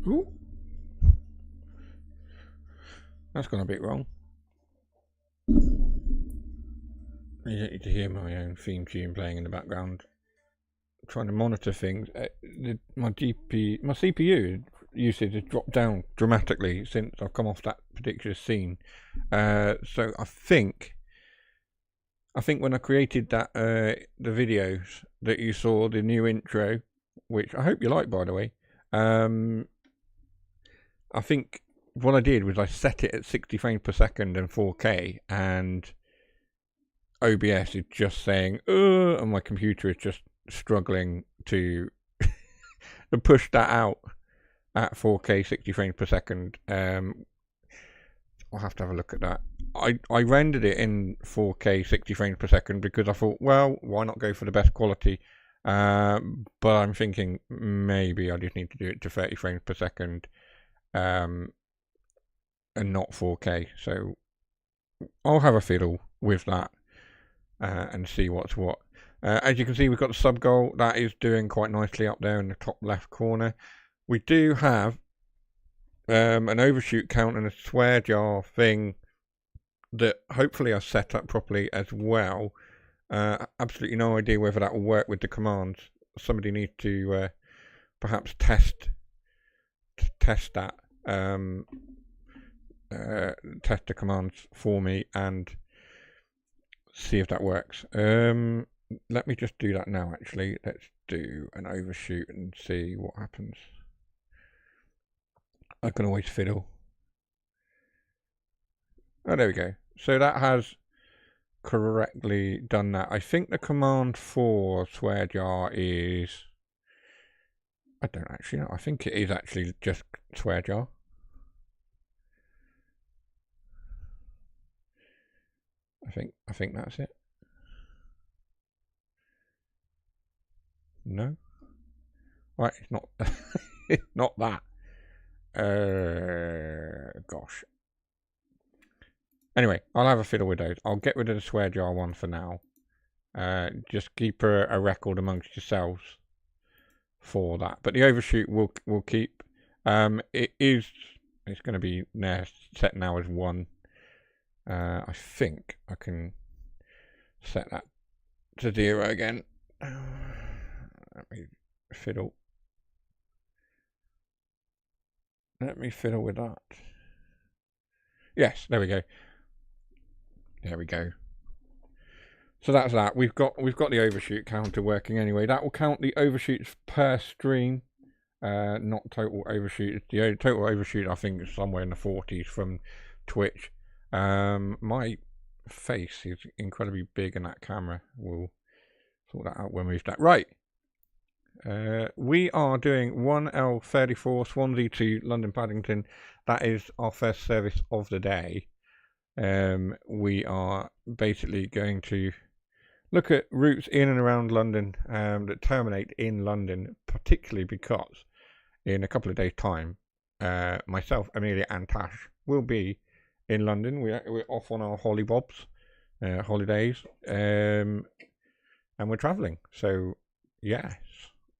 Ooh. That's gone a bit wrong. You don't need to hear my own theme tune playing in the background. I'm trying to monitor things. My CPU usage has dropped down dramatically since I've come off that particular scene. So I think when I created that the videos that you saw, the new intro, which I hope you like, by the way. I think what I did was I set it at 60 frames per second and 4K, and OBS is just saying, and my computer is just struggling to push that out at 4K 60 frames per second. I'll have to have a look at that. I rendered it in 4K 60 frames per second because I thought, well, why not go for the best quality? But I'm thinking maybe I just need to do it to 30 frames per second and not 4K. So I'll have a fiddle with that and see what's what. As you can see, we've got the sub goal. That is doing quite nicely up there in the top left corner. We do have an overshoot count and a swear jar thing that hopefully I set up properly as well. Absolutely no idea whether that will work with the commands. Somebody needs to perhaps test that, test the commands for me and see if that works. Let me just do that now. Actually, let's do an overshoot and see what happens. I can always fiddle. Oh, there we go. So that has correctly done that. I think the command for swear jar is, I don't actually know. I think it is actually just swear jar. I think that's it. No. Right, it's not. It's not that. Gosh. Anyway, I'll have a fiddle with those. I'll get rid of the swear jar one for now. Just keep a record amongst yourselves for that. But the overshoot will keep. It's going to be set now as 1. I think I can set that to 0 again. Let me fiddle. Let me fiddle with that. Yes, there we go. There we go. So that's that. We've got the overshoot counter working anyway. That will count the overshoots per stream, not total overshoot. The total overshoot I think is somewhere in the 40s from Twitch. My face is incredibly big and that camera will sort that out when we move that. Right. We are doing 1L34 Swansea to London Paddington. That is our first service of the day. We are basically going to look at routes in and around London that terminate in London, particularly because in a couple of days' time, myself, Amelia and Tash will be in London. We're off on our hollybobs, holidays, and we're travelling. So, yes.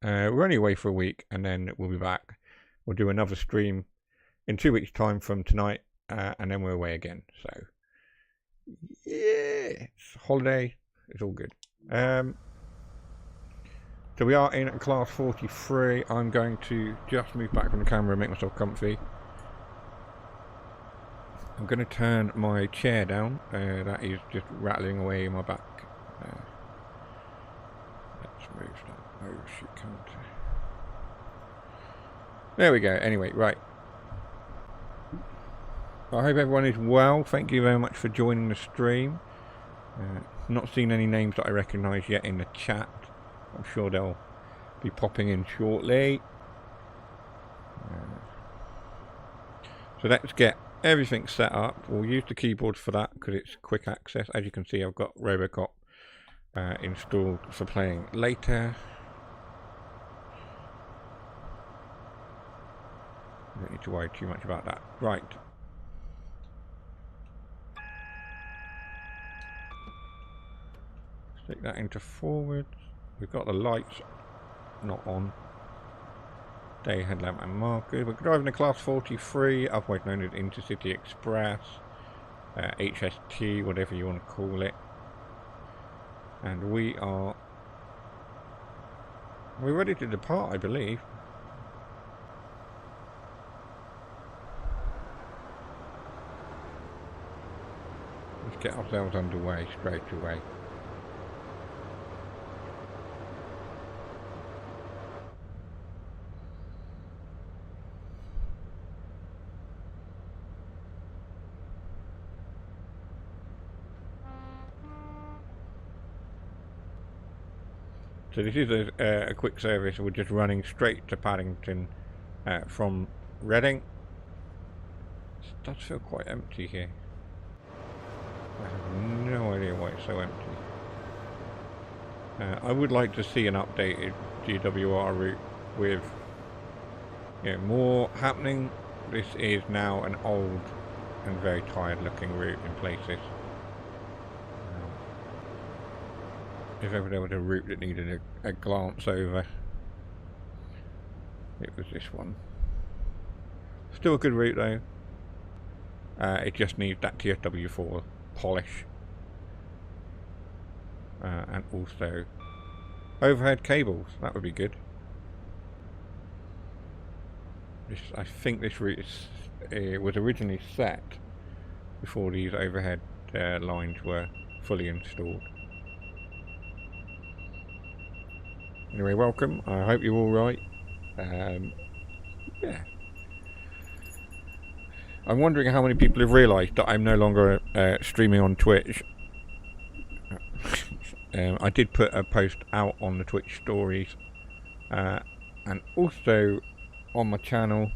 We're only away for a week and then we'll be back. We'll do another stream in 2 weeks' time from tonight, and then we're away again. So, Yeah, it's holiday. It's all good. So we are in at class 43. I'm going to just move back from the camera and make myself comfy. I'm going to turn my chair down. That is just rattling away in my back. Let's move that. Oh, shoot, can't. There we go. Anyway, right. I hope everyone is well. Thank you very much for joining the stream. Not seen any names that I recognise yet in the chat. I'm sure they'll be popping in shortly. So let's get everything set up. We'll use the keyboard for that because it's quick access. As you can see, I've got Robocop installed for playing later. Don't need to worry too much about that. Right. Stick that into forward. We've got the lights not on. Day headlamp and marker. We're driving a class 43, otherwise known as Intercity Express, HST, whatever you want to call it. And we're ready to depart, I believe. Let's get ourselves underway straight away. So this is a quick service. We're just running straight to Paddington from Reading. It does feel quite empty here. I have no idea why it's so empty. I would like to see an updated GWR route with more happening. This is now an old and very tired looking route in places. If ever there was a route that needed a glance over, it was this one. Still a good route though. It just needs that TSW4 polish. And also overhead cables, that would be good. I think this route was originally set before these overhead lines were fully installed. Anyway, welcome. I hope you're all right. Yeah. I'm wondering how many people have realised that I'm no longer streaming on Twitch. I did put a post out on the Twitch stories, and also on my channel.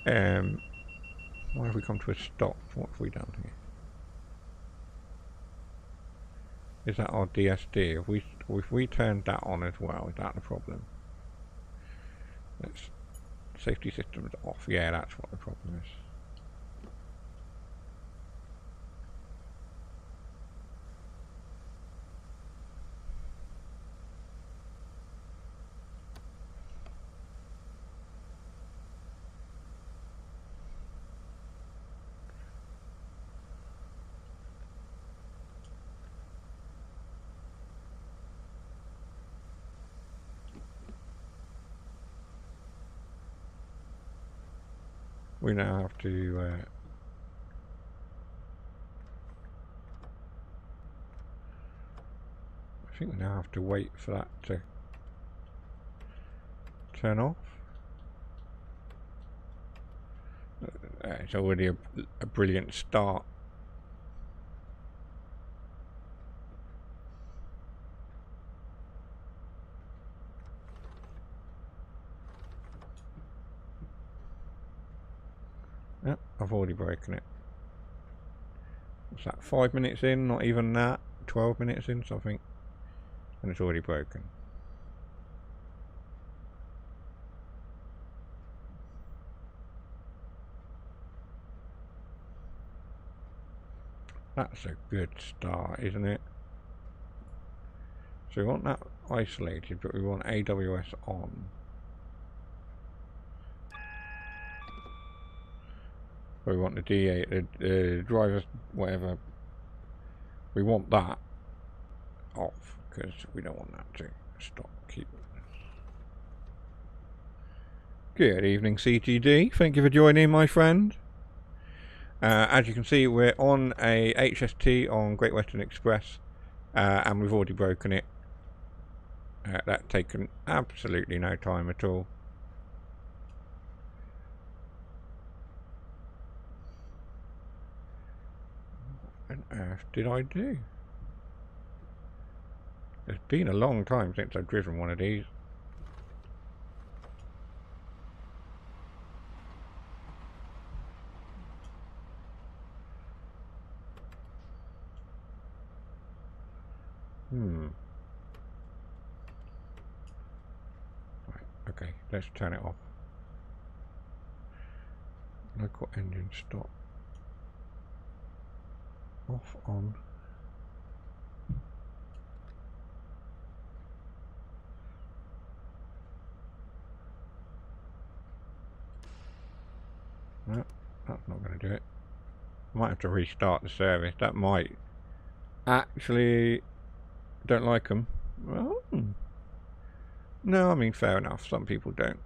Why have we come to a stop? What have we done here? Is that our DSD? If we turned that on as well, is that the problem? Let's safety systems off. Yeah, that's what the problem is. We now have to I think we now have to wait for that to turn off. It's already a brilliant start. Yep, I've already broken it. What's that, 5 minutes in? Not even that. 12 minutes in, something. And it's already broken. That's a good start, isn't it? So we want that isolated, but we want AWS on. We want the DA, the driver, whatever, We want that off because we don't want that to stop. Keep. Good evening, CTD. Thank you for joining, my friend. As you can see, we're on a HST on Great Western Express, and we've already broken it. That's taken absolutely no time at all. What on earth did I do? It's been a long time since I've driven one of these. Right, okay, let's turn it off. Local engine stop. Off, on. No, that's not going to do it. I might have to restart the service. That might. Actually, don't like them. Well, no, I mean, fair enough. Some people don't.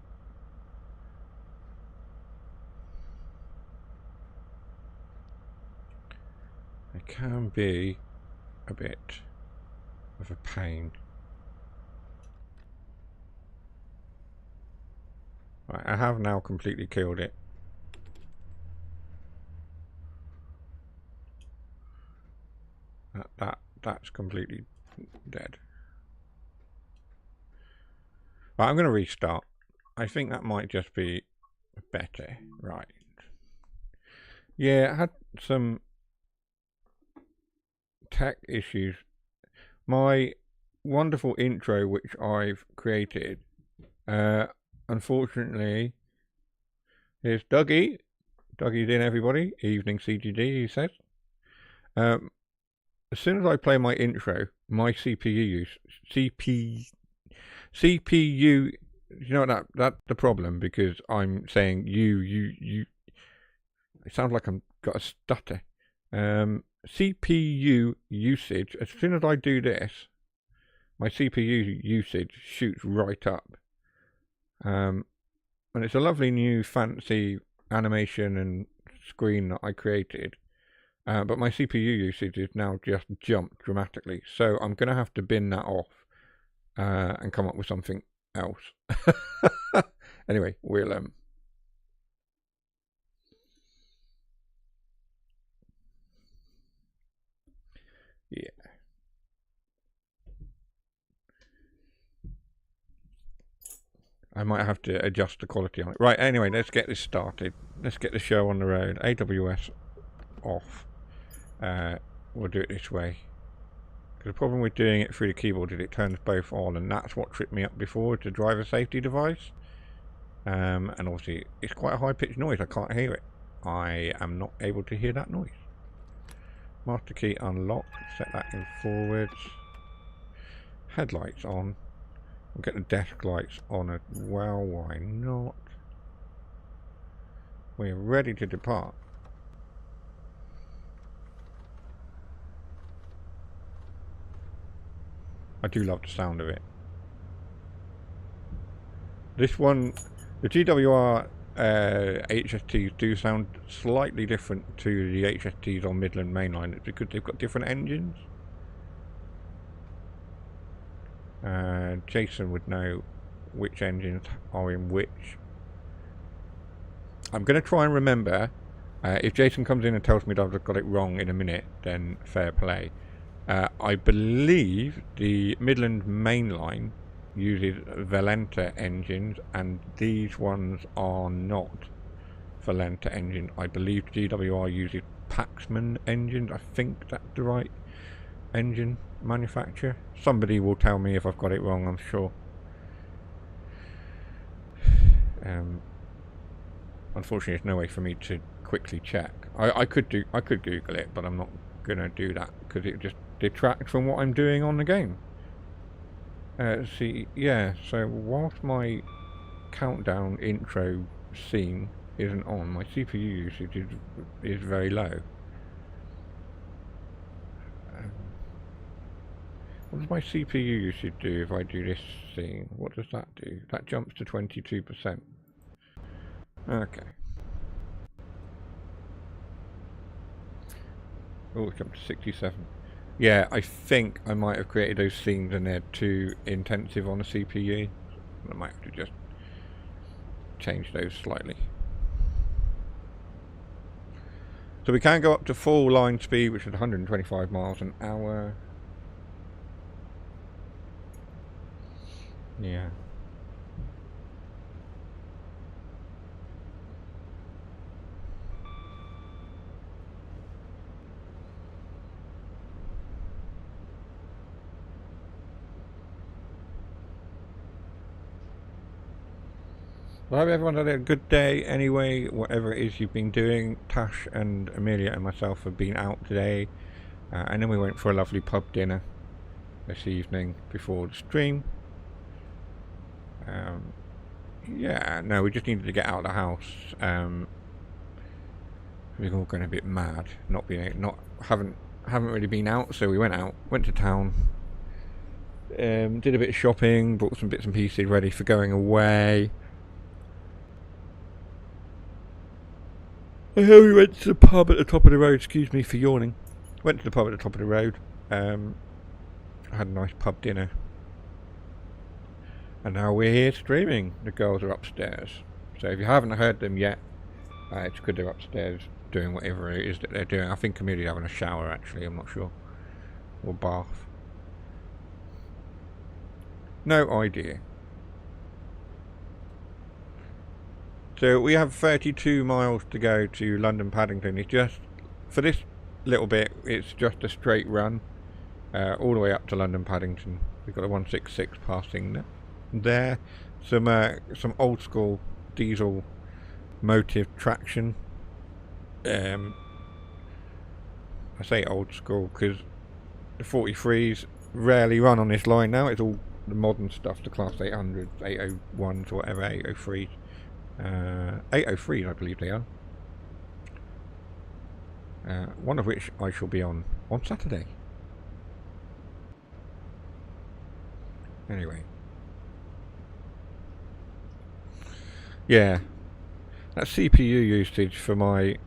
It can be a bit of a pain. Right, I have now completely killed it. That's completely dead. Right, I'm going to restart. I think that might just be better. Right. Yeah, I had some tech issues. My wonderful intro, which I've created, unfortunately, here's Dougie. Dougie's in, everybody. Evening CGD, he says. As soon as I play my intro, my CPU, you know that's the problem, because I'm saying you. It sounds like I've got a stutter. CPU usage. As soon as I do this, my CPU usage shoots right up. And it's a lovely new fancy animation and screen that I created. But my CPU usage is now just jumped dramatically. So I'm going to have to bin that off and come up with something else. Anyway, we'll... yeah. I might have to adjust the quality on it. Right, anyway, let's get this started. Let's get the show on the road. AWS off. We'll do it this way. The problem with doing it through the keyboard is it turns both on, and that's what tripped me up before with the driver safety device. And obviously it's quite a high pitched noise. I can't hear it. I am not able to hear that noise. Master key unlocked. Set that in forwards. Headlights on. We'll get the desk lights on as well. Why not? We're ready to depart. I do love the sound of it. This one, the GWR HSTs do sound slightly different to the HSTs on Midland Main Line. It's because they've got different engines. Jason would know which engines are in which. I'm going to try and remember. If Jason comes in and tells me that I've got it wrong in a minute, then fair play. I believe the Midland Main Line uses Valenta engines, and these ones are not Valenta engine. I believe GWR uses Paxman engines. I think that's the right engine manufacturer. Somebody will tell me if I've got it wrong, I'm sure. Unfortunately, there's no way for me to quickly check. I could Google it, but I'm not gonna do that because it just detracts from what I'm doing on the game. See, yeah. So whilst my countdown intro scene isn't on, my CPU usage is very low. What does my CPU usage do if I do this scene? What does that do? That jumps to 22%. Okay. Oh, it jumped to 67. Yeah, I think I might have created those scenes and they're too intensive on the CPU. I might have to just change those slightly. So we can go up to full line speed, which is 125 miles an hour. Yeah. Well, I hope everyone had a good day anyway, whatever it is you've been doing. Tash and Amelia and myself have been out today, and then we went for a lovely pub dinner this evening before the stream. Yeah, no, we just needed to get out of the house. We're all going a bit mad, haven't really been out, so we went out, went to town, did a bit of shopping, bought some bits and pieces ready for going away. We went to the pub at the top of the road. Excuse me for yawning. Went to the pub at the top of the road. Had a nice pub dinner. And now we're here streaming. The girls are upstairs. So if you haven't heard them yet, it's good they're upstairs doing whatever it is that they're doing. I think Commuter having a shower actually, I'm not sure. Or bath. No idea. So we have 32 miles to go to London Paddington. It's just, for this little bit, it's just a straight run all the way up to London Paddington. We've got a 166 passing there. Some old school diesel motive traction. I say old school because the 43s rarely run on this line now. It's all the modern stuff, the Class 800s, 801s, or whatever, 803s. 803s I believe they are, one of which I shall be on Saturday. Anyway, yeah, that CPU usage for my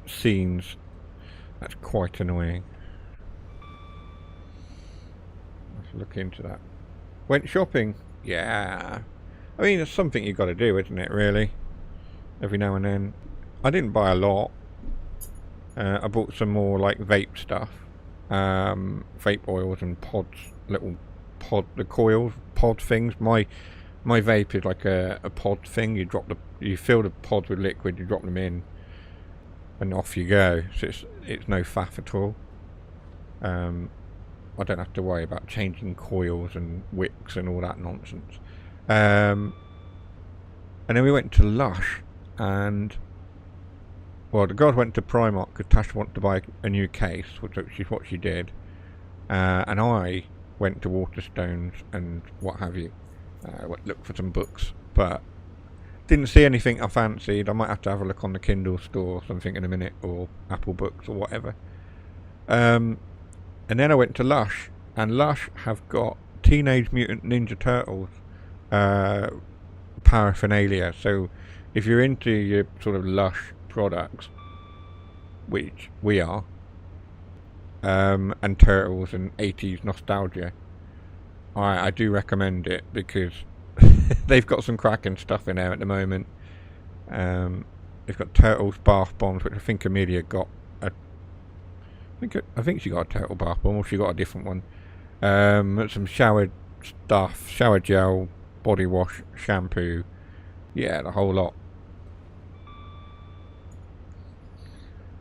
scenes, that's quite annoying. Let's look into that. Went shopping, yeah. I mean, it's something you've got to do, isn't it, really? Every now and then. I didn't buy a lot. I bought some more, like, vape stuff. Vape oils and pods. Little pod, the coils, pod things. My vape is like a pod thing. You fill the pods with liquid, you drop them in, and off you go. So it's no faff at all. I don't have to worry about changing coils and wicks and all that nonsense. And then we went to Lush, and well, the girls went to Primark because Tash wanted to buy a new case, which is what she did, and I went to Waterstones and what have you, look for some books, but didn't see anything I fancied. I might have to have a look on the Kindle store or something in a minute, or Apple Books or whatever. And then I went to Lush, and Lush have got Teenage Mutant Ninja Turtles paraphernalia. So if you're into your sort of Lush products, which we are, and Turtles and 80s nostalgia, I do recommend it because they've got some cracking stuff in there at the moment. They've got Turtles bath bombs, which I think Amelia got I think she got a turtle bath bomb, or she got a different one. Some shower stuff, shower gel, body wash, shampoo, yeah, the whole lot.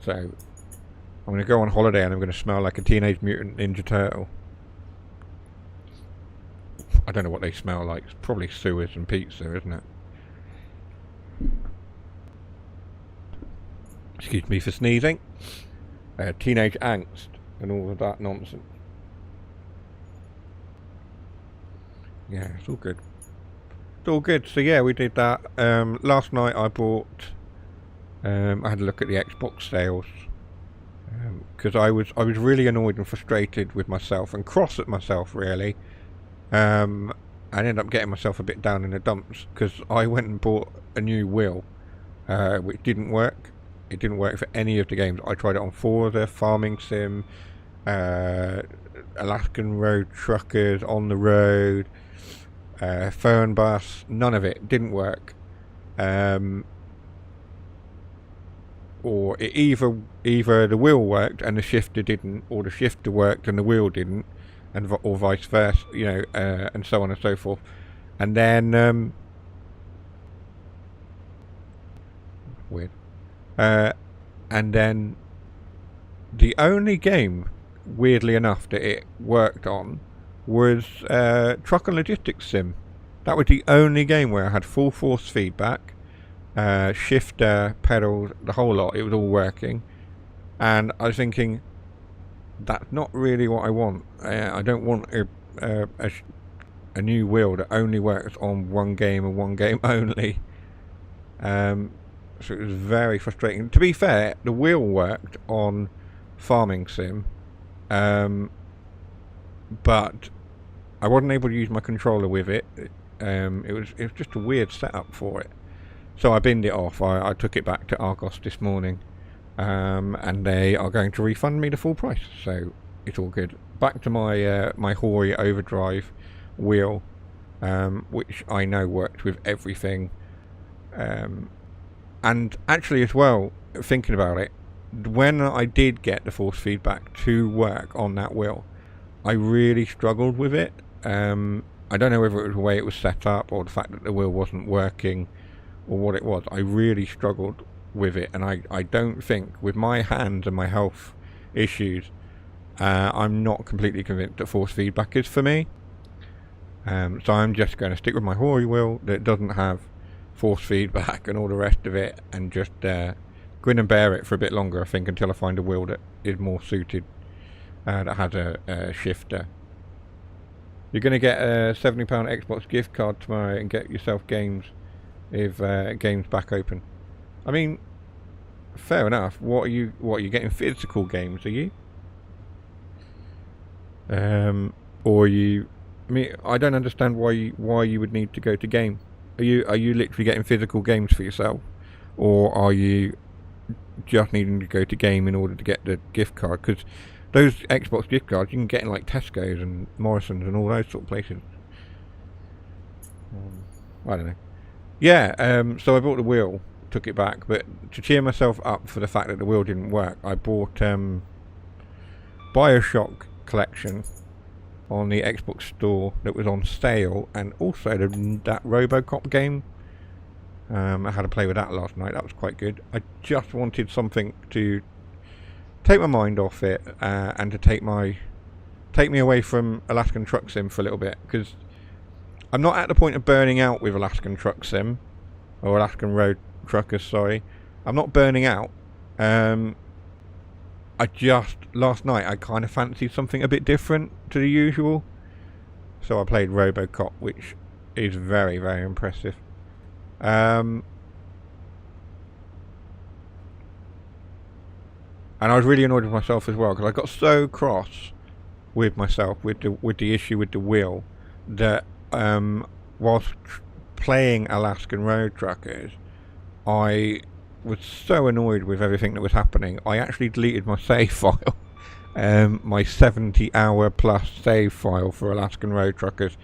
So I'm going to go on holiday and I'm going to smell like a Teenage Mutant Ninja Turtle. I don't know what they smell like. It's probably sewers and pizza, isn't it? Excuse me for sneezing. Teenage angst and all of that nonsense. Yeah, it's all good. It's all good. So yeah, we did that. Last night I bought. I had a look at the Xbox sales. because I was really annoyed and frustrated with myself and cross at myself really. I ended up getting myself a bit down in the dumps because I went and bought a new wheel, which didn't work. It didn't work for any of the games. I tried it on Forza, Farming Sim, Alaskan Road Truckers, On the Road, Fern Bus. None of it didn't work. Or it either the wheel worked and the shifter didn't, or the shifter worked and the wheel didn't, and or vice versa, you know, and so on and so forth. And then weird. And then the only game, weirdly enough, that it worked on was Truck and Logistics Sim. That was the only game where I had full force feedback. Shifter, pedals, the whole lot, it was all working, and I was thinking, that's not really what I want. I don't want a new wheel that only works on one game and one game only. So it was very frustrating. To be fair, the wheel worked on Farming Sim, but I wasn't able to use my controller with it. It was just a weird setup for it. So I binned it off. I took it back to Argos this morning, and they are going to refund me the full price. So it's all good. Back to my my Hori Overdrive wheel, which I know worked with everything. And actually, as well, thinking about it, when I did get the force feedback to work on that wheel, I really struggled with it. I don't know whether it was the way it was set up or the fact that the wheel wasn't working, or what it was. I really struggled with it, and I don't think, with my hands and my health issues, I'm not completely convinced that force feedback is for me. So I'm just going to stick with my Hori wheel that doesn't have force feedback and all the rest of it, and just grin and bear it for a bit longer, I think, until I find a wheel that is more suited, that has a shifter. You're going to get a £70 Xbox gift card tomorrow and get yourself games if games back open. I mean, fair enough. What are you getting? Physical games, are you? Or you? I mean, I don't understand why you would need to go to game. Are you literally getting physical games for yourself, or are you just needing to go to game in order to get the gift card? Because those Xbox gift cards you can get in like Tesco's and Morrison's and all those sort of places. I don't know. Yeah, so I bought the wheel, took it back, but to cheer myself up for the fact that the wheel didn't work, I bought Bioshock Collection on the Xbox store that was on sale, and also that RoboCop game. I had to play with that last night. That was quite good. I just wanted something to take my mind off it, and to take me away from Alaskan Truck Sim for a little bit, because I'm not at the point of burning out with Alaskan Truck Sim, or Alaskan Road Truckers, sorry. I'm not burning out. Last night I kind of fancied something a bit different to the usual. So I played RoboCop, which is very, very impressive. And I was really annoyed with myself as well, because I got so cross with myself with the issue with the wheel that whilst playing Alaskan Road Truckers, I was so annoyed with everything that was happening, I actually deleted my save file. My 70-hour plus save file for Alaskan Road Truckers.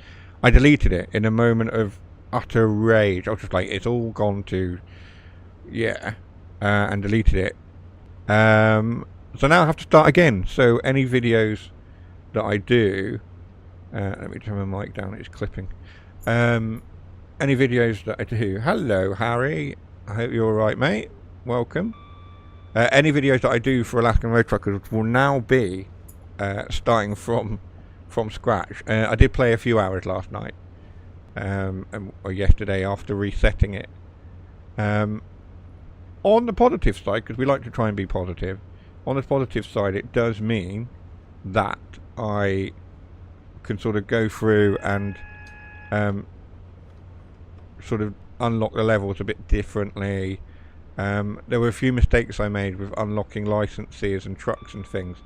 I deleted it in a moment of utter rage. I was just like, it's all gone to... yeah. And deleted it. So now I have to start again. So any videos that I do... let me turn my mic down, it's clipping. Any videos that I do... Hello, Harry. I hope you're alright, mate. Welcome. Any videos that I do for Alaskan Road Truckers will now be starting from scratch. I did play a few hours last night, or yesterday after resetting it. On the positive side, because we like to try and be positive, on the positive side it does mean that I can sort of go through and sort of unlock the levels a bit differently. There were a few mistakes I made with unlocking licenses and trucks and things,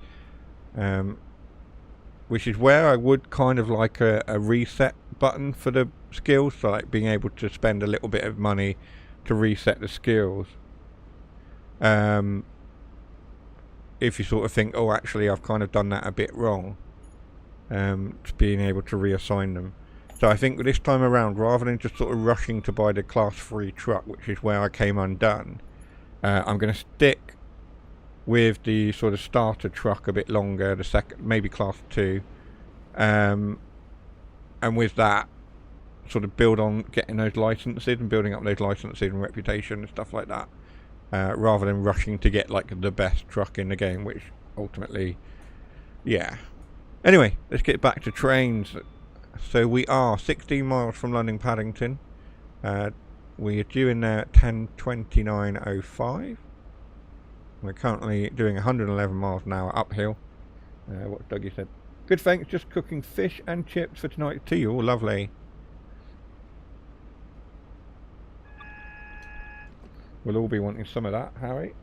which is where I would kind of like a reset button for the skills, so like being able to spend a little bit of money to reset the skills. If you sort of think, oh, actually I've kind of done that a bit wrong, being able to reassign them. So I think this time around, rather than just sort of rushing to buy the class 3 truck, which is where I came undone, I'm going to stick with the sort of starter truck a bit longer, the second, maybe class 2, and with that, sort of build on getting those licenses and building up those licenses and reputation and stuff like that, rather than rushing to get like the best truck in the game, which ultimately, yeah. Anyway, let's get back to trains. So we are 16 miles from London Paddington. We are due in there at 10:29:05. We're currently doing 111 miles an hour uphill. What Dougie said. Good, thanks. Just cooking fish and chips for tonight's tea. Oh, lovely. We'll all be wanting some of that, Harry.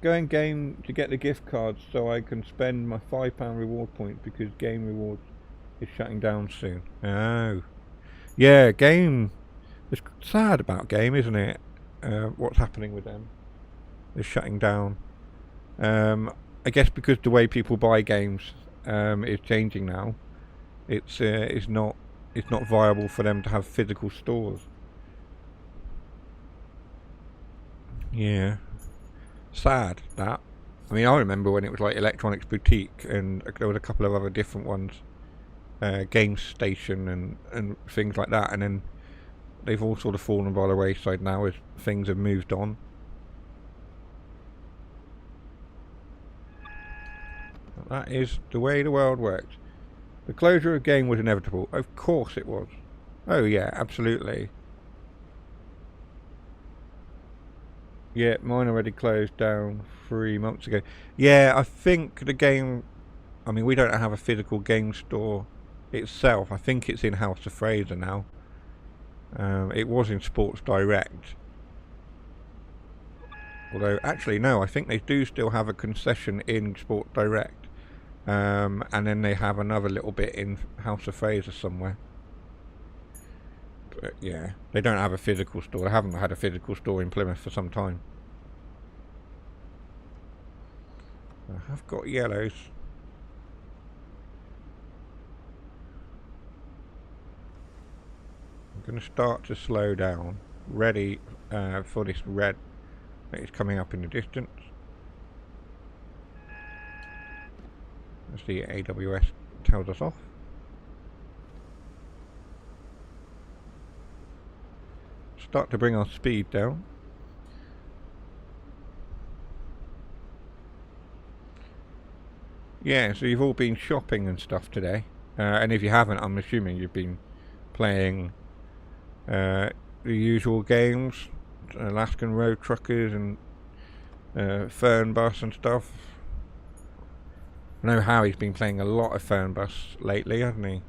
Going game to get the gift cards so I can spend my £5 reward points because game rewards is shutting down soon. Oh. Yeah, game. It's sad about game, isn't it? What's happening with them? They're shutting down. I guess because the way people buy games is changing now. It's not viable for them to have physical stores. Yeah. Sad, that. I mean, I remember when it was like Electronics Boutique and there was a couple of other different ones. Game Station and things like that, and then they've all sort of fallen by the wayside now as things have moved on. That is the way the world works. The closure of game was inevitable. Of course it was. Oh yeah, absolutely. Yeah, mine already closed down 3 months ago. Yeah, I think the game... I mean, we don't have a physical game store itself. I think it's in House of Fraser now. It was in Sports Direct. Although, actually, no, I think they do still have a concession in Sports Direct. And then they have another little bit in House of Fraser somewhere. But yeah, they don't have a physical store. They haven't had a physical store in Plymouth for some time. I have got yellows. I'm going to start to slow down, ready for this red that is coming up in the distance. As the AWS tells us off. Start to bring our speed down. Yeah, so you've all been shopping and stuff today, and if you haven't, I'm assuming you've been playing the usual games, Alaskan Road Truckers and Fernbus and stuff. I know Harry's been playing a lot of Fernbus lately, hasn't he?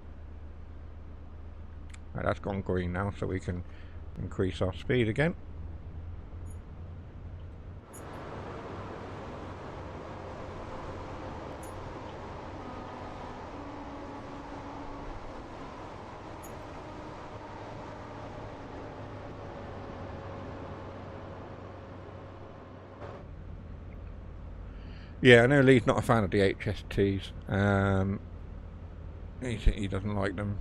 Right, that's gone green now, so we can increase our speed again. Yeah, I know Lee's not a fan of the HSTs. He doesn't like them.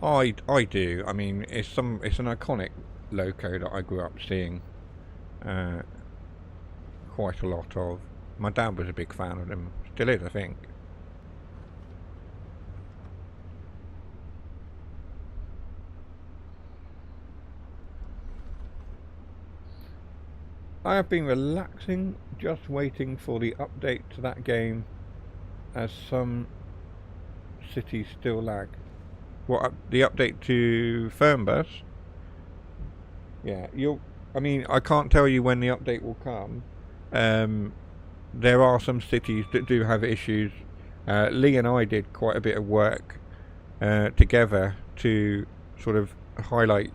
I do. I mean, it's an iconic loco that I grew up seeing quite a lot of. My dad was a big fan of them. Still is, I think. I have been relaxing, just waiting for the update to that game, as some cities still lag. What, the update to Fernbus? Yeah, I mean, I can't tell you when the update will come. There are some cities that do have issues. Lee and I did quite a bit of work together to sort of highlight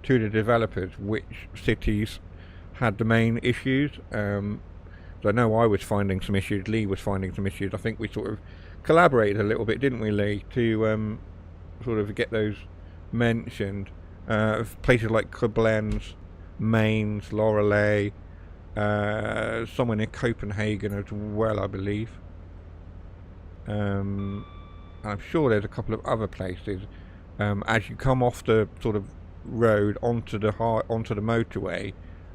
to the developers which cities had the main issues. So I know I was finding some issues, Lee was finding some issues. I think we sort of collaborated a little bit, didn't we, Lee, to sort of get those mentioned. Places like Koblenz, Mainz, Loreley, somewhere near Copenhagen as well, I believe. I'm sure there's a couple of other places. As you come off the sort of road onto the motorway,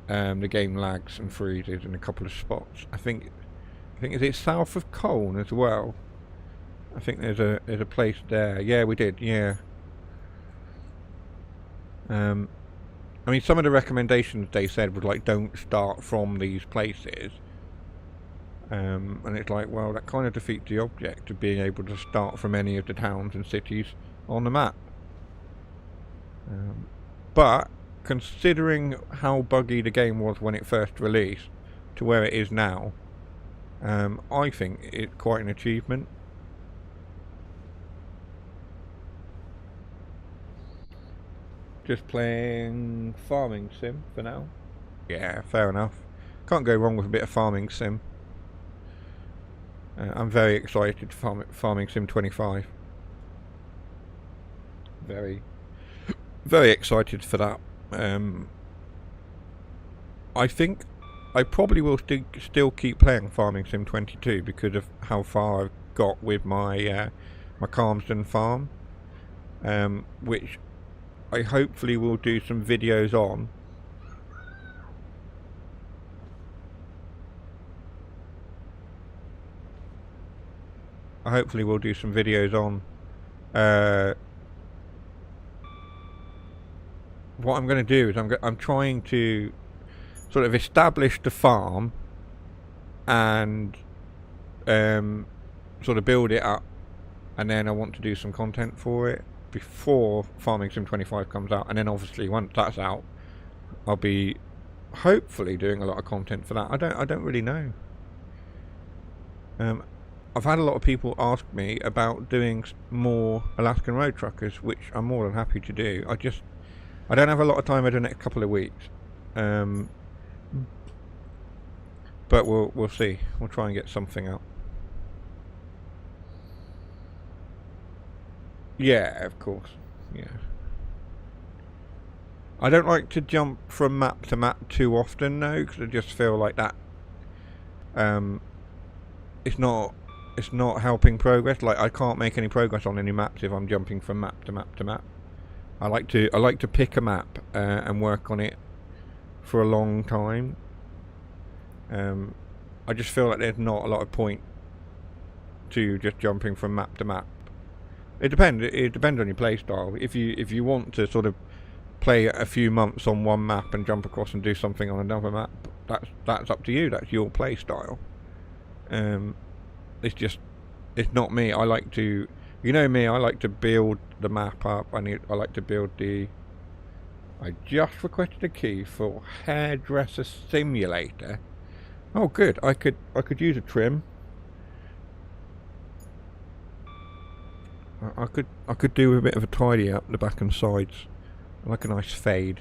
the game lags and freezes in a couple of spots. I think is it south of Cologne as well. I think there's a place there. Yeah, we did. Yeah. I mean, some of the recommendations they said was like, don't start from these places. And it's like, well, that kind of defeats the object of being able to start from any of the towns and cities on the map. But considering how buggy the game was when it first released to where it is now, I think it's quite an achievement. Just playing farming sim for now. Yeah, fair enough. Can't go wrong with a bit of farming sim. I'm very excited for farming sim 25. Very excited for that. I think I probably will still keep playing farming sim 22 because of how far I've got with my my Calmsden farm, which I hopefully will do some videos on. What I'm going to do is I'm trying to sort of establish the farm and sort of build it up, and then I want to do some content for it before Farming Sim 25 comes out, and then obviously once that's out, I'll be hopefully doing a lot of content for that. I don't really know. I've had a lot of people ask me about doing more Alaskan Road Truckers, which I'm more than happy to do. I don't have a lot of time over the next couple of weeks, but we'll see. We'll try and get something out. Yeah, of course. Yeah. I don't like to jump from map to map too often, though, because I just feel like that. It's not helping progress. Like, I can't make any progress on any maps if I'm jumping from map to map to map. I like to pick a map and work on it for a long time. I just feel like there's not a lot of point to just jumping from map to map. It depends on your play style. If you want to sort of play a few months on one map and jump across and do something on another map, that's up to you. That's your play style. It's not me. I like to, me, I like to build the map up. I like to build the. I just requested a key for Hairdresser Simulator. Oh, good. I could use a trim. I could do a bit of a tidy up the back and sides. I like a nice fade.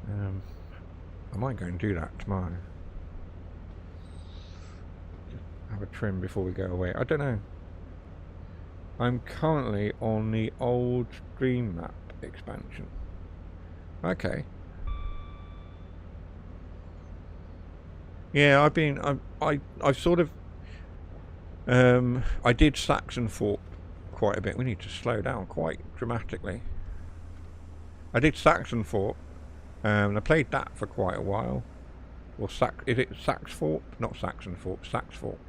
I might go and do that tomorrow. Have a trim before we go away. I don't know. I'm currently on the old Dream Map expansion. Okay. Yeah, I've sort of I did Saxonthorpe quite a bit. We need to slow down quite dramatically. I did Saxonthorpe, and I played that for quite a while. Or is it Saxthorpe? Not Saxonthorpe, Saxthorpe.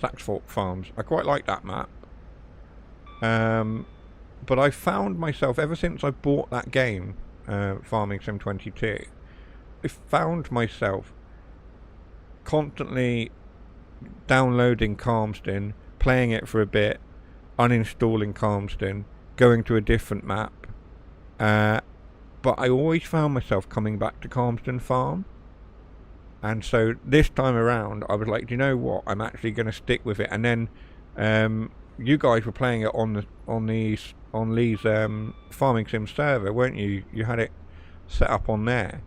Saxthorpe Farms. I quite like that map. But I found myself, ever since I bought that game, Farming Sim 22, I found myself constantly downloading Calmsden, playing it for a bit, uninstalling Calmsden, going to a different map. But I always found myself coming back to Calmsden Farm. And so this time around, I was like, do you know what? I'm actually going to stick with it. And then you guys were playing it on Lee's Farming Sim server, weren't you? You had it set up on there.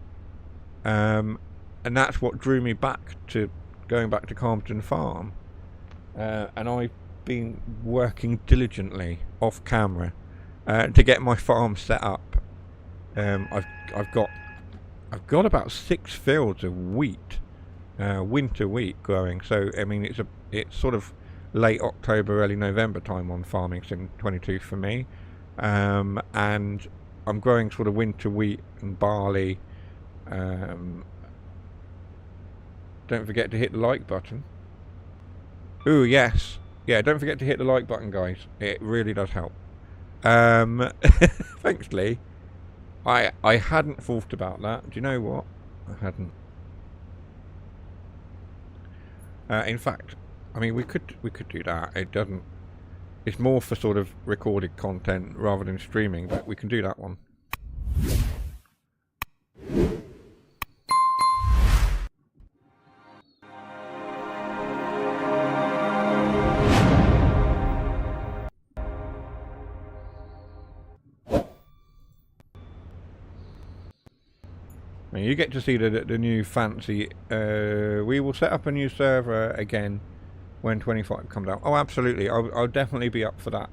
And and that's what drew me back to going back to Carmpton Farm. And I've been working diligently off camera to get my farm set up. I've got about 6 fields of wheat, winter wheat growing. So I mean it's sort of late October, early November time on Farming Sim 22 for me, and I'm growing sort of winter wheat and barley. Don't forget to hit the like button. Ooh, yes. Yeah, don't forget to hit the like button, guys. It really does help. Thanks, Lee. I hadn't thought about that. Do you know what? I hadn't. In fact, I mean, we could do that. It doesn't. It's more for sort of recorded content rather than streaming, but we can do that one. You get to see the new fancy. We will set up a new server again when 25 comes out. Oh, absolutely. I'll definitely be up for that.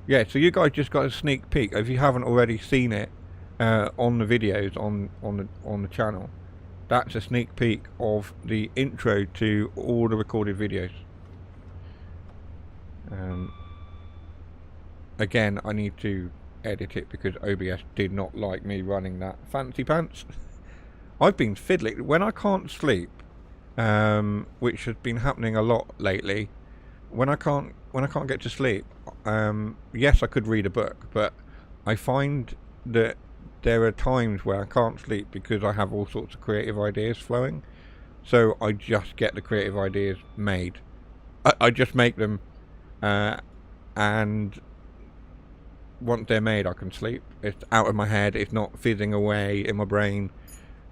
Yeah, so you guys just got a sneak peek. If you haven't already seen it on the videos on the channel, that's a sneak peek of the intro to all the recorded videos. Again, I need to edit it because OBS did not like me running that fancy pants. I've been fiddling when I can't sleep, which has been happening a lot lately. When I can't get to sleep, yes, I could read a book, but I find that there are times where I can't sleep because I have all sorts of creative ideas flowing. So I just get the creative ideas made. I just make them, and once they're made, I can sleep. It's out of my head. It's not fizzing away in my brain,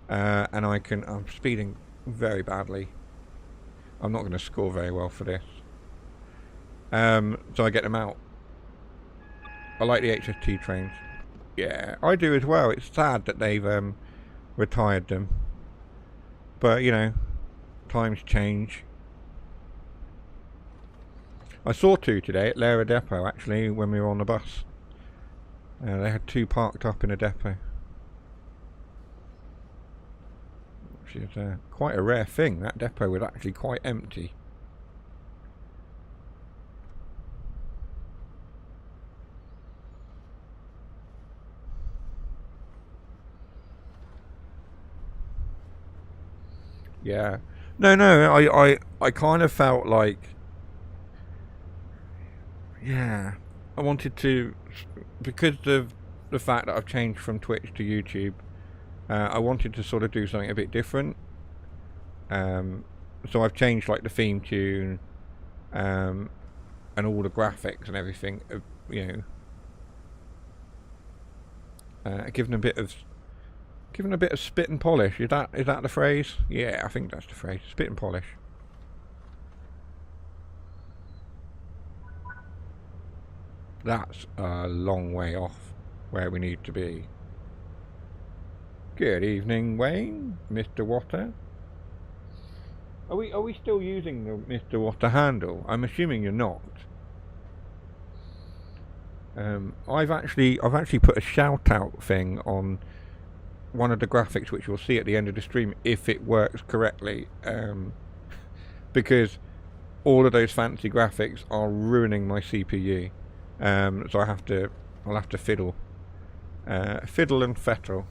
and I'm speeding very badly. I'm not going to score very well for this. So I get them out. I like the HST trains. Yeah, I do as well. It's sad that they've retired them, but you know, times change. I saw 2 today at Lara Depot actually when we were on the bus. They had 2 parked up in a depot, which is quite a rare thing. That depot was actually quite empty. Yeah. No, I kind of felt like, yeah, I wanted to, because of the fact that I've changed from Twitch to YouTube, I wanted to sort of do something a bit different. So I've changed like the theme tune, and all the graphics and everything, you know, given a bit of spit and polish. Is that the phrase? Yeah, I think that's the phrase. Spit and polish. That's a long way off where we need to be. Good evening, Wayne, Mr. Water. Are we still using the Mr. Water handle? I'm assuming you're not. I've actually put a shout out thing on one of the graphics, which you'll see at the end of the stream if it works correctly, because all of those fancy graphics are ruining my CPU. So I'll have to fiddle and fettle.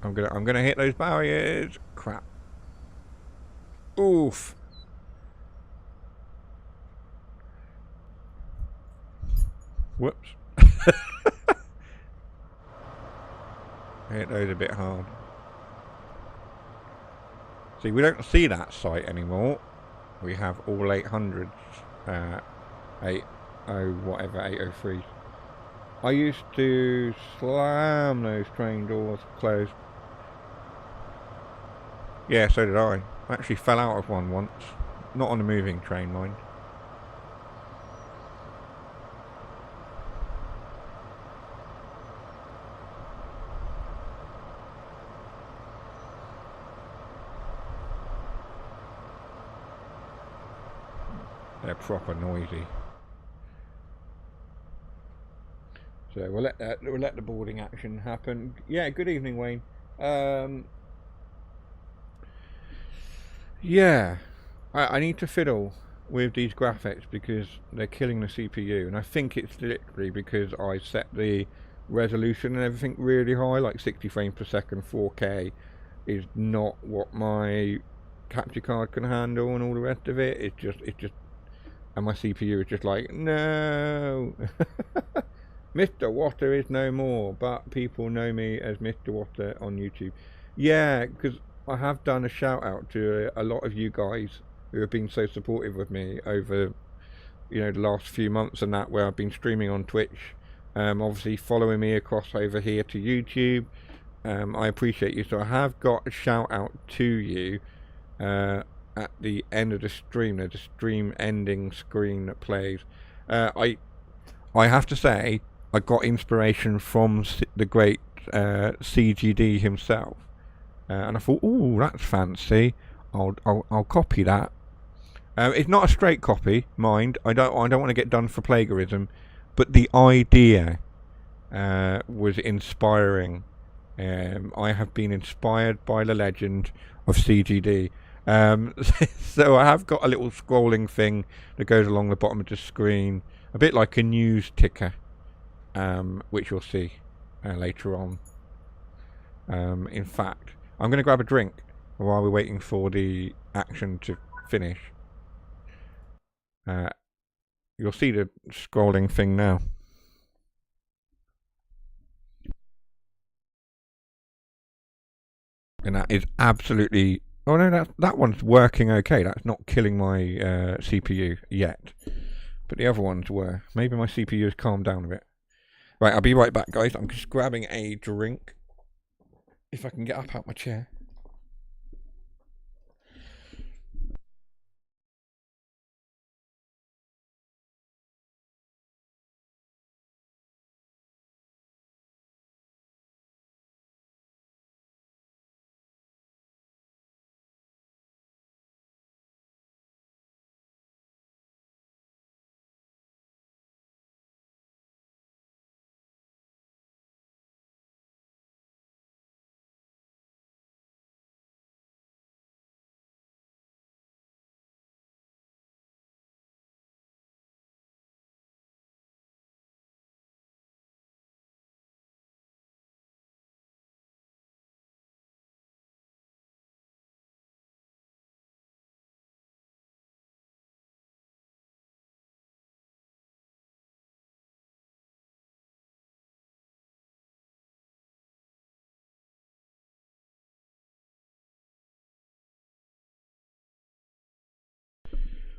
I'm gonna hit those barriers. Crap. Oof. Whoops. Hit those a bit hard. See, we don't see that site anymore. We have all 800s, 80 whatever, 803s. I used to slam those train doors closed. Yeah, so did I. I actually fell out of one once. Not on a moving train, mind. They're proper noisy. So we'll let the boarding action happen. Yeah, good evening, Wayne. Yeah, I need to fiddle with these graphics because they're killing the CPU, and I think it's literally because I set the resolution and everything really high, like 60 frames per second, 4K is not what my capture card can handle, and all the rest of it. It's just, and my CPU is just like, no. Mr. Water is no more, but people know me as Mr. Water on YouTube. Yeah, because I have done a shout out to a lot of you guys who have been so supportive of me over, the last few months and that, where I've been streaming on Twitch. Obviously following me across over here to YouTube. I appreciate you. So I have got a shout out to you at the end of the stream. There's a stream ending screen that plays. I have to say, I got inspiration from the great CGD himself, and I thought, oh, that's fancy. I'll copy that. It's not a straight copy, mind. I don't want to get done for plagiarism, but the idea was inspiring. I have been inspired by the legend of CGD. So I have got a little scrolling thing that goes along the bottom of the screen, a bit like a news ticker, which you'll see later on. In fact, I'm going to grab a drink while we're waiting for the action to finish. You'll see the scrolling thing now. And that is absolutely... Oh no, that one's working okay. That's not killing my CPU yet. But the other ones were. Maybe my CPU has calmed down a bit. Right, I'll be right back, guys. I'm just grabbing a drink. If I can get up out my chair.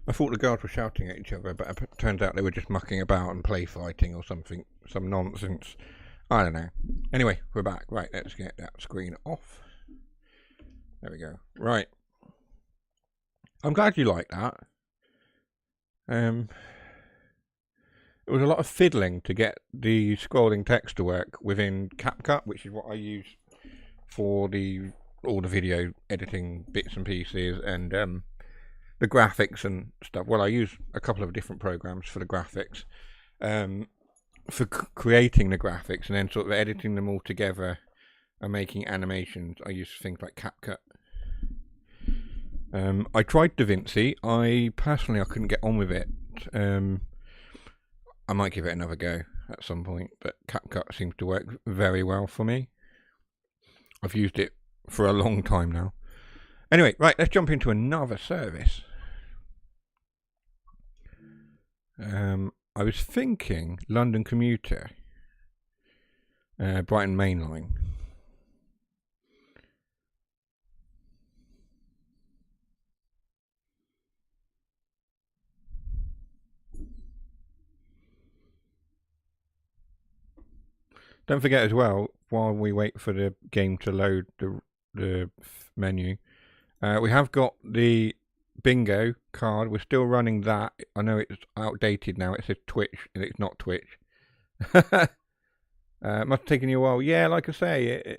I thought the guards were shouting at each other, but it turns out they were just mucking about and play fighting or something, some nonsense. I don't know. Anyway, we're back. Right, let's get that screen off. There we go. Right. I'm glad you like that. It was a lot of fiddling to get the scrolling text to work within CapCut, which is what I use for all the video editing bits and pieces, and the graphics and stuff. Well, I use a couple of different programs for the graphics, for creating the graphics, and then sort of editing them all together and making animations. I use things like CapCut. I tried DaVinci. I couldn't get on with it. I might give it another go at some point, but CapCut seems to work very well for me. I've used it for a long time now. Anyway, right, let's jump into another service. I was thinking London Commuter, Brigton Main Line. Don't forget as well, while we wait for the game to load the menu, we have got the bingo card. We're still running that. I know it's outdated now. It says Twitch, and it's not Twitch. Must have taken you a while. Yeah, like I say,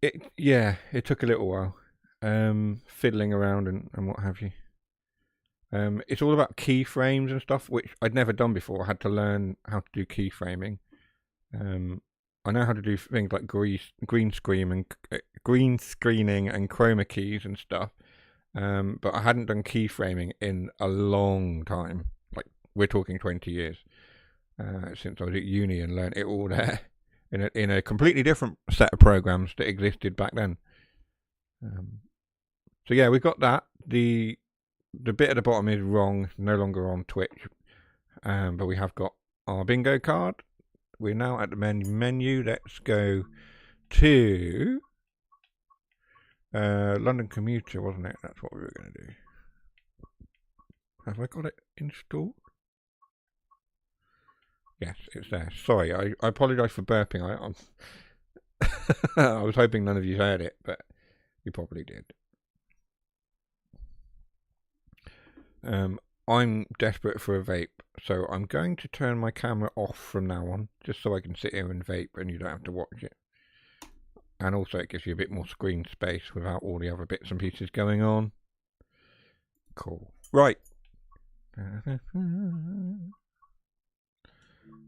it took a little while. Fiddling around and what have you. It's all about keyframes and stuff, which I'd never done before. I had to learn how to do keyframing. I know how to do things like green screening and chroma keys and stuff. But I hadn't done keyframing in a long time. Like, we're talking 20 years since I was at uni and learned it all there in a completely different set of programs that existed back then. So yeah, we've got that. The bit at the bottom is wrong, no longer on Twitch. But we have got our bingo card. We're now at the menu. Let's go to London Commuter, wasn't it? That's what we were going to do. Have I got it installed? Yes, it's there. Sorry, I apologise for burping. I was hoping none of you heard it, but you probably did. I'm desperate for a vape, so I'm going to turn my camera off from now on, just so I can sit here and vape and you don't have to watch it. And also it gives you a bit more screen space without all the other bits and pieces going on. Cool. Right.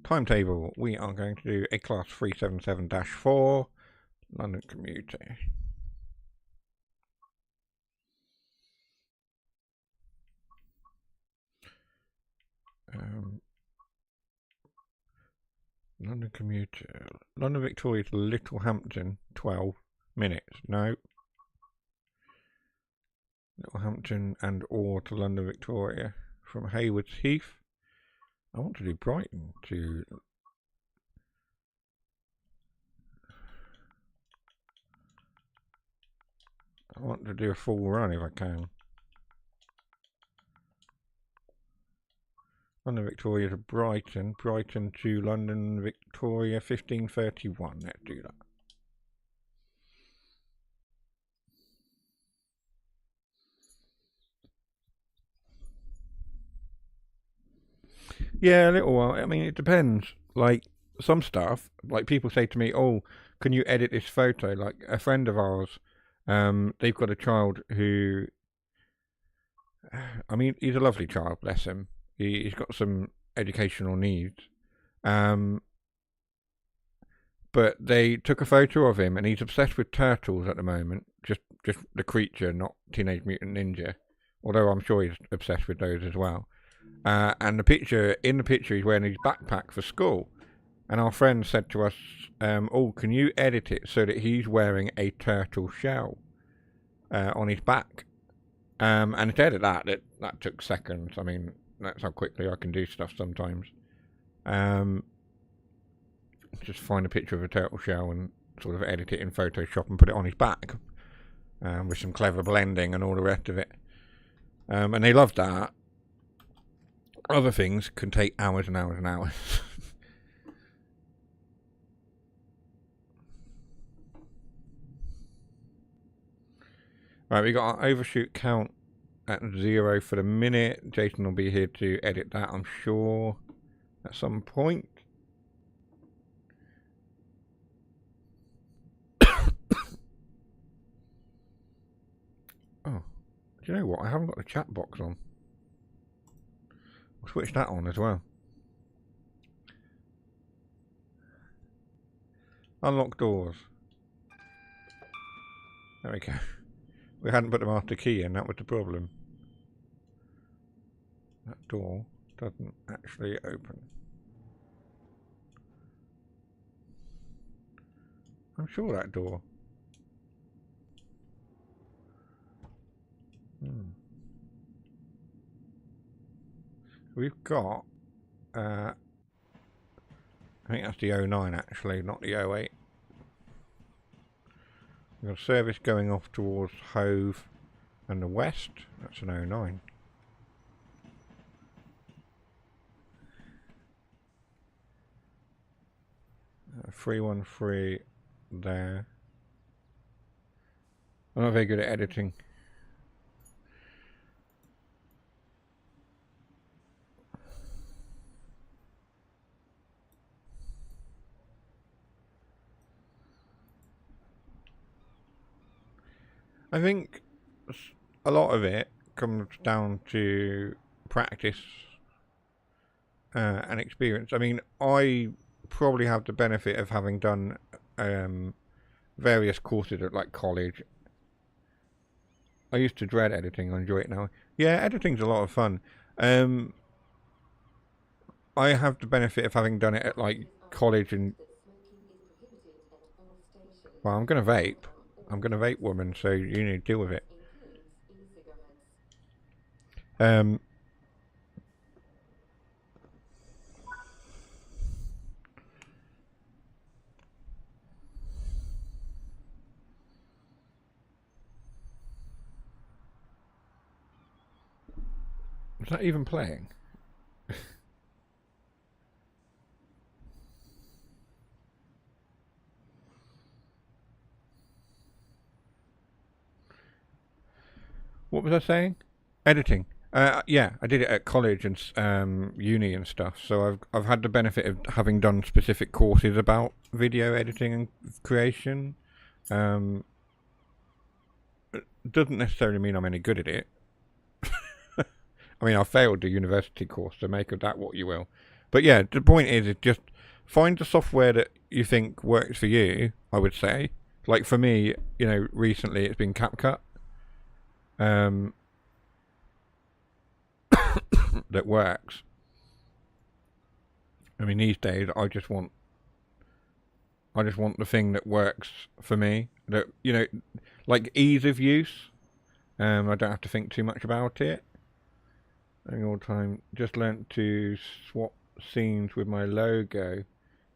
Timetable. We are going to do a class 377-4, London Commuter. London Commuter. London Victoria to Littlehampton, 12 minutes. No. Littlehampton and or to London Victoria from Haywards Heath. I want to do Brighton to... I want to do a full run if I can. London Victoria to Brighton. Brighton to London Victoria, 15:31. Let's do that. Yeah, a little while. I mean, it depends. Like, some stuff, like people say to me, oh, can you edit this photo? Like, a friend of ours, they've got a child who, I mean, he's a lovely child, bless him. He's got some educational needs. But they took a photo of him, and he's obsessed with turtles at the moment. Just the creature, not Teenage Mutant Ninja. Although I'm sure he's obsessed with those as well. And in the picture, he's wearing his backpack for school. And our friend said to us, oh, can you edit it so that he's wearing a turtle shell on his back? And to edit that took seconds. I mean, that's how quickly I can do stuff sometimes. Just find a picture of a turtle shell and sort of edit it in Photoshop and put it on his back with some clever blending and all the rest of it. And they loved that. Other things can take hours and hours and hours. Right, we got our overshoot count at 0 for the minute. Jason will be here to edit that, I'm sure, at some point. Oh, do you know what? I haven't got the chat box on. I'll switch that on as well. Unlock doors. There we go. We hadn't put the master key in, that was the problem. That door doesn't actually open. I'm sure that door. We've got, I think that's the 09 actually, not the 08. We've got a service going off towards Hove and the west. That's an 09. Uh, 313 there. I'm not very good at editing. I think a lot of it comes down to practice and experience. I mean, I probably have the benefit of having done various courses at like college. I used to dread editing. I enjoy it now. Yeah, editing's a lot of fun. I have the benefit of having done it at like college and. Well, I'm gonna vape. I'm gonna vape, woman. So you need to deal with it. Um. Is that even playing? What was I saying? Editing. Yeah, I did it at college and uni and stuff. So I've had the benefit of having done specific courses about video editing and creation. Um, it doesn't necessarily mean I'm any good at it. I mean, I failed the university course, so make of that what you will. But yeah, the point is just find the software that you think works for you. I would say, like for me, recently it's been CapCut. That works. I mean, these days I just want the thing that works for me. That like ease of use. I don't have to think too much about it. All the time, just learnt to swap scenes with my logo,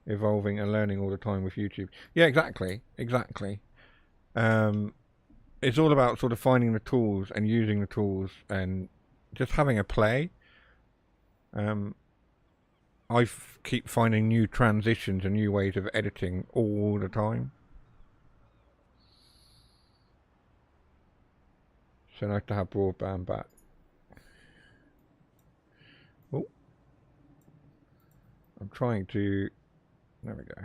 evolving and learning all the time with YouTube. Yeah, exactly. It's all about sort of finding the tools and using the tools and just having a play. I keep finding new transitions and new ways of editing all the time. So nice to have broadband back. Oh, I'm trying to. There we go.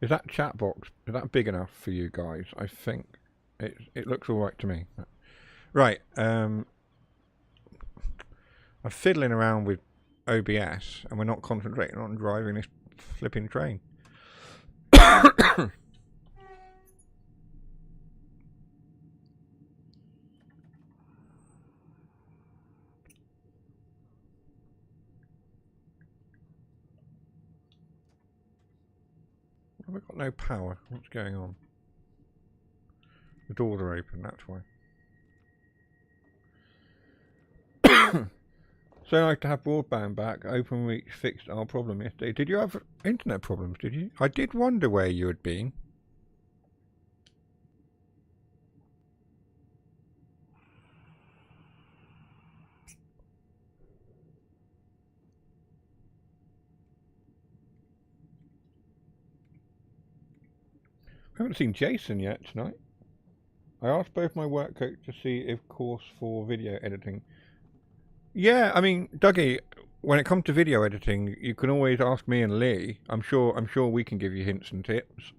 Is that chat box? Is that big enough for you guys? I think it looks all right to me. Right. I'm fiddling around with OBS, and we're not concentrating on driving this flipping train. We've got no power. What's going on? The doors are open, that's why. So nice to have broadband back. OpenReach fixed our problem yesterday. Did you have internet problems, did you? I did wonder where you had been. I haven't seen Jason yet tonight. I asked both my work coach to see if course for video editing. Yeah, I mean, Dougie, when it comes to video editing, you can always ask me and Lee. I'm sure we can give you hints and tips.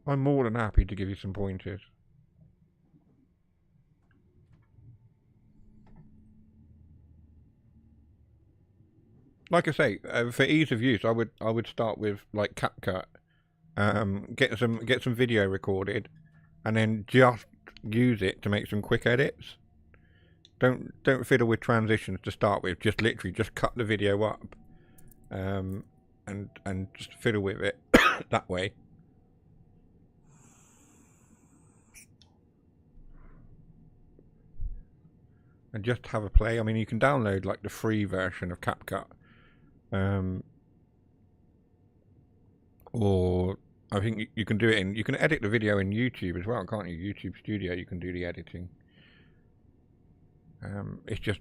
I'm more than happy to give you some pointers. Like I say, for ease of use, I would start with like CapCut, get some video recorded, and then just use it to make some quick edits. Don't fiddle with transitions to start with. Just literally just cut the video up, and just fiddle with it that way. And just have a play. I mean, you can download like the free version of CapCut. Or I think you can do it you can edit the video in YouTube as well, can't you? YouTube Studio, you can do the editing. It's just,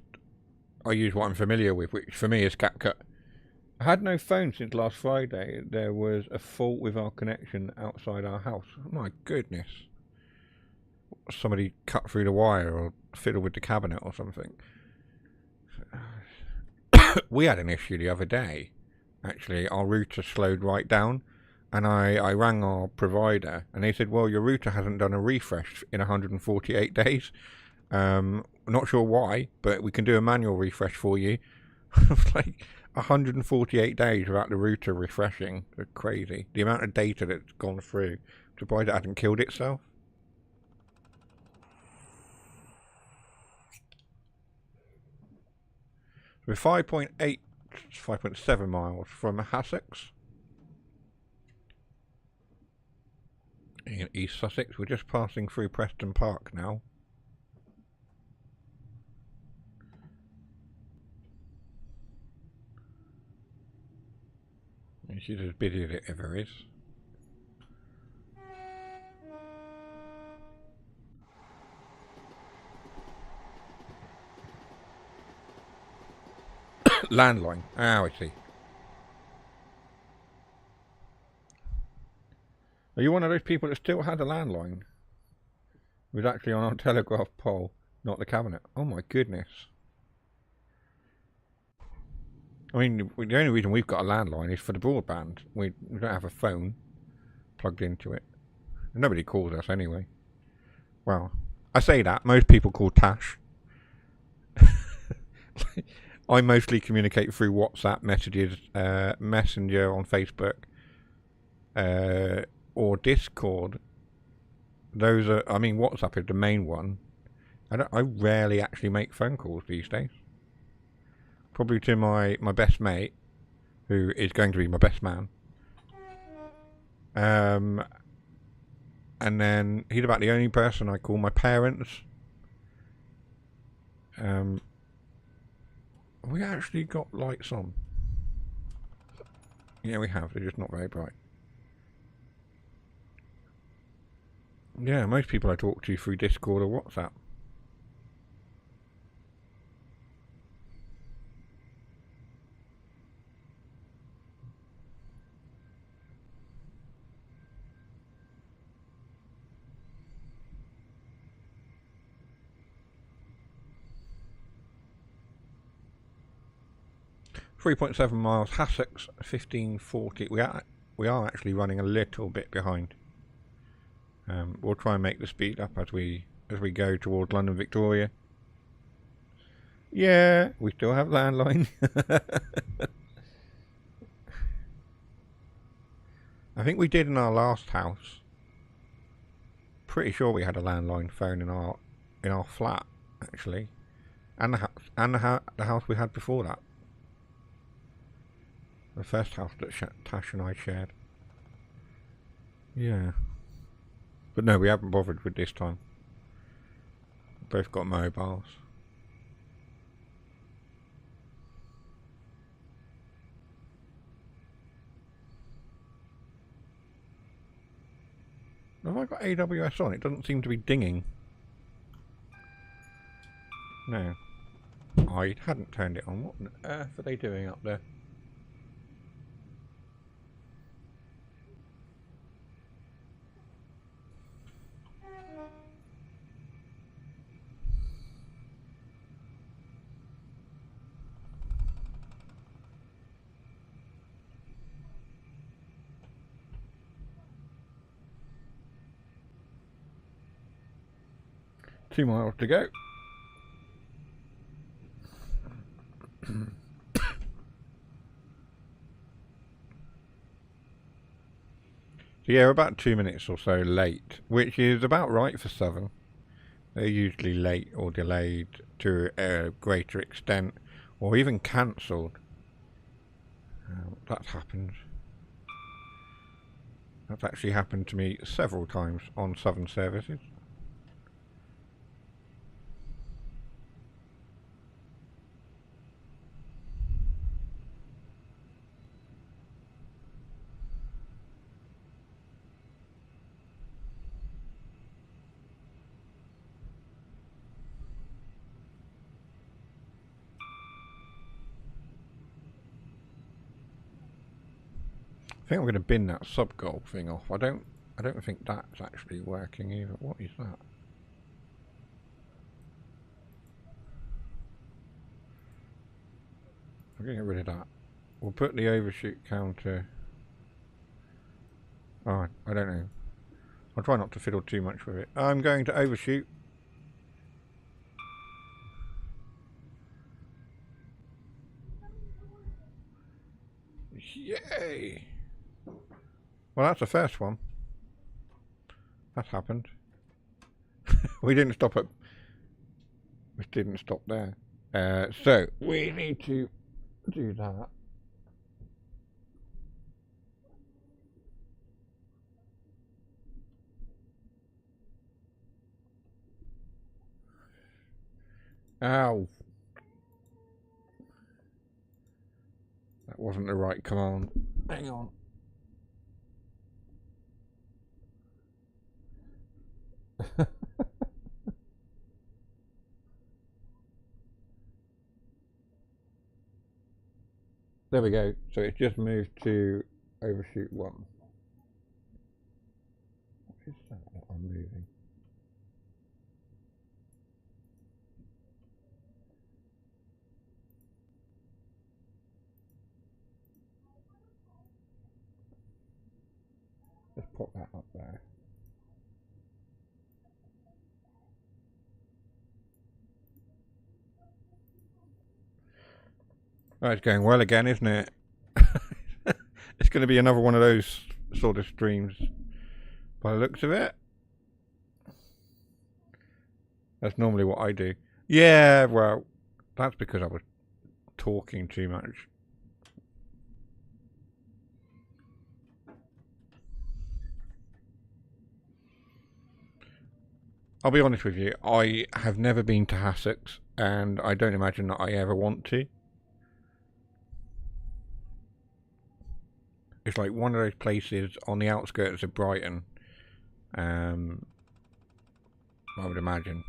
I use what I'm familiar with, which for me is CapCut. I had no phone since last Friday. There was a fault with our connection outside our house. Oh my goodness. Somebody cut through the wire or fiddled with the cabinet or something. We had an issue the other day actually, our router slowed right down. And I rang our provider, and they said, well, your router hasn't done a refresh in 148 days. Not sure why, but we can do a manual refresh for you. It's like 148 days without the router refreshing. It's crazy. The amount of data that's gone through. Surprised it hadn't killed itself. We're 5.7 miles from Hassocks in East Sussex. We're just passing through Preston Park now. She's as busy as it ever is. Landline. Ah, I see. Are you one of those people that still had a landline? It was actually on our telegraph pole, not the cabinet. Oh my goodness. I mean, the only reason we've got a landline is for the broadband. We don't have a phone plugged into it. Nobody calls us anyway. Well, I say that. Most people call Tash. I mostly communicate through WhatsApp messages, Messenger on Facebook, or Discord. Those are, I mean, WhatsApp is the main one. I rarely actually make phone calls these days. Probably to my best mate, who is going to be my best man. And then he's about the only person I call. My parents. We actually got lights on. Yeah, we have. They're just not very bright. Yeah, most people I talk to through Discord or WhatsApp. .7 miles, Hassocks 1540. We are actually running a little bit behind. We'll try and make the speed up as we go towards London Victoria. Yeah, we still have landline. I think we did in our last house. Pretty sure we had a landline phone in our flat actually, and the house we had before that. The first house that Tash and I shared. Yeah. But no, we haven't bothered with this time. Both got mobiles. Have I got AWS on? It doesn't seem to be dinging. No. I hadn't turned it on. What on earth are they doing up there? Two miles to go. So yeah, we're about 2 minutes or so late, which is about right for Southern. They're usually late or delayed to a greater extent, or even cancelled. That's happened. That's actually happened to me several times on Southern services. I think I'm going to bin that sub-goal thing off. I don't think that's actually working either. What is that? I'm going to get rid of that. We'll put the overshoot counter. Oh, I don't know. I'll try not to fiddle too much with it. I'm going to overshoot. Yay! Well, that's the first one. That happened. We didn't stop at... We didn't stop there. So, we need to do that. Ow. That wasn't the right command. Hang on. There we go. So it's just moved to overshoot 1. What is that I'm moving? Let's put that up there. Oh, it's going well again, isn't it? It's going to be another one of those sort of streams by the looks of it. That's normally what I do. Yeah, well, that's because I was talking too much. I'll be honest with you, I have never been to Hassocks, and I don't imagine that I ever want to. It's like one of those places on the outskirts of Brighton, I would imagine.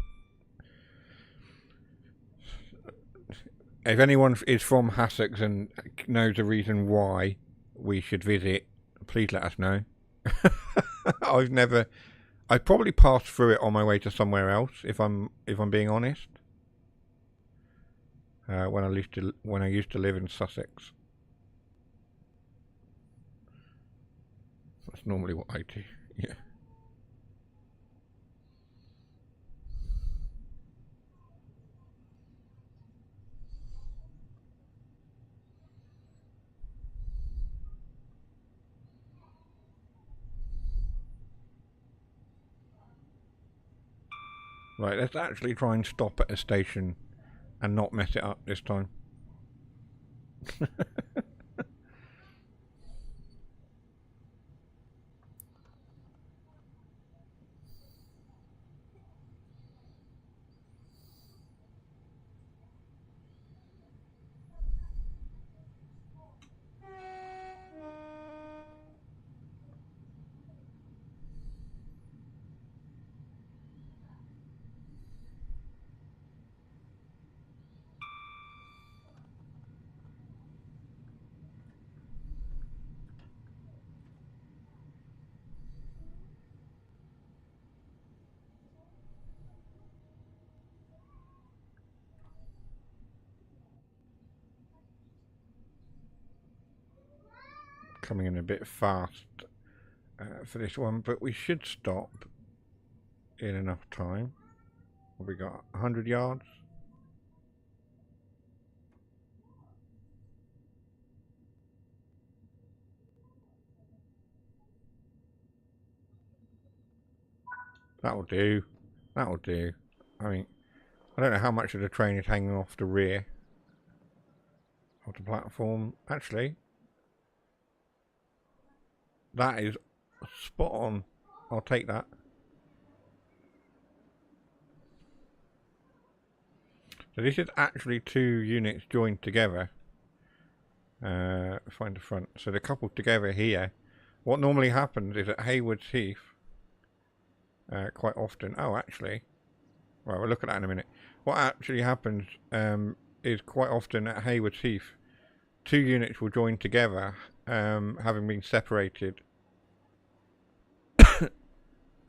If anyone is from Hassocks and knows the reason why we should visit, please let us know. I've probably passed through it on my way to somewhere else, if I'm being honest. When I used to live in Sussex. That's normally what I do. Yeah. Right, let's actually try and stop at a station and not mess it up this time. Coming in a bit fast for this one, but we should stop in enough time. What we got? 100 yards? That'll do. That'll do. I mean, I don't know how much of the train is hanging off the rear of the platform. Actually, that is spot on. I'll take that. So this is actually 2 units joined together. Find the front. So they're coupled together here. What normally happens is at Haywards Heath, quite often. Oh, actually, well, we'll look at that in a minute. What actually happens is quite often at Haywards Heath, 2 units will join together, having been separated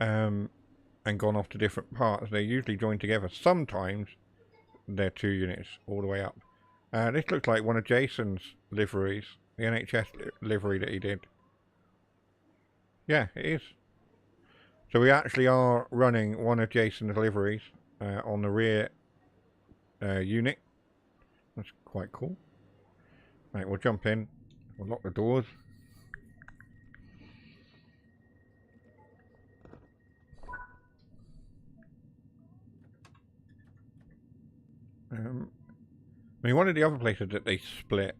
and gone off to different parts. They're usually joined together. Sometimes they're 2 units all the way up. This looks like one of Jason's liveries. The NHS livery that he did. Yeah, it is. So we actually are running one of Jason's liveries on the rear unit. That's quite cool. Right, we'll jump in. We'll lock the doors. I mean, one of the other places that they split,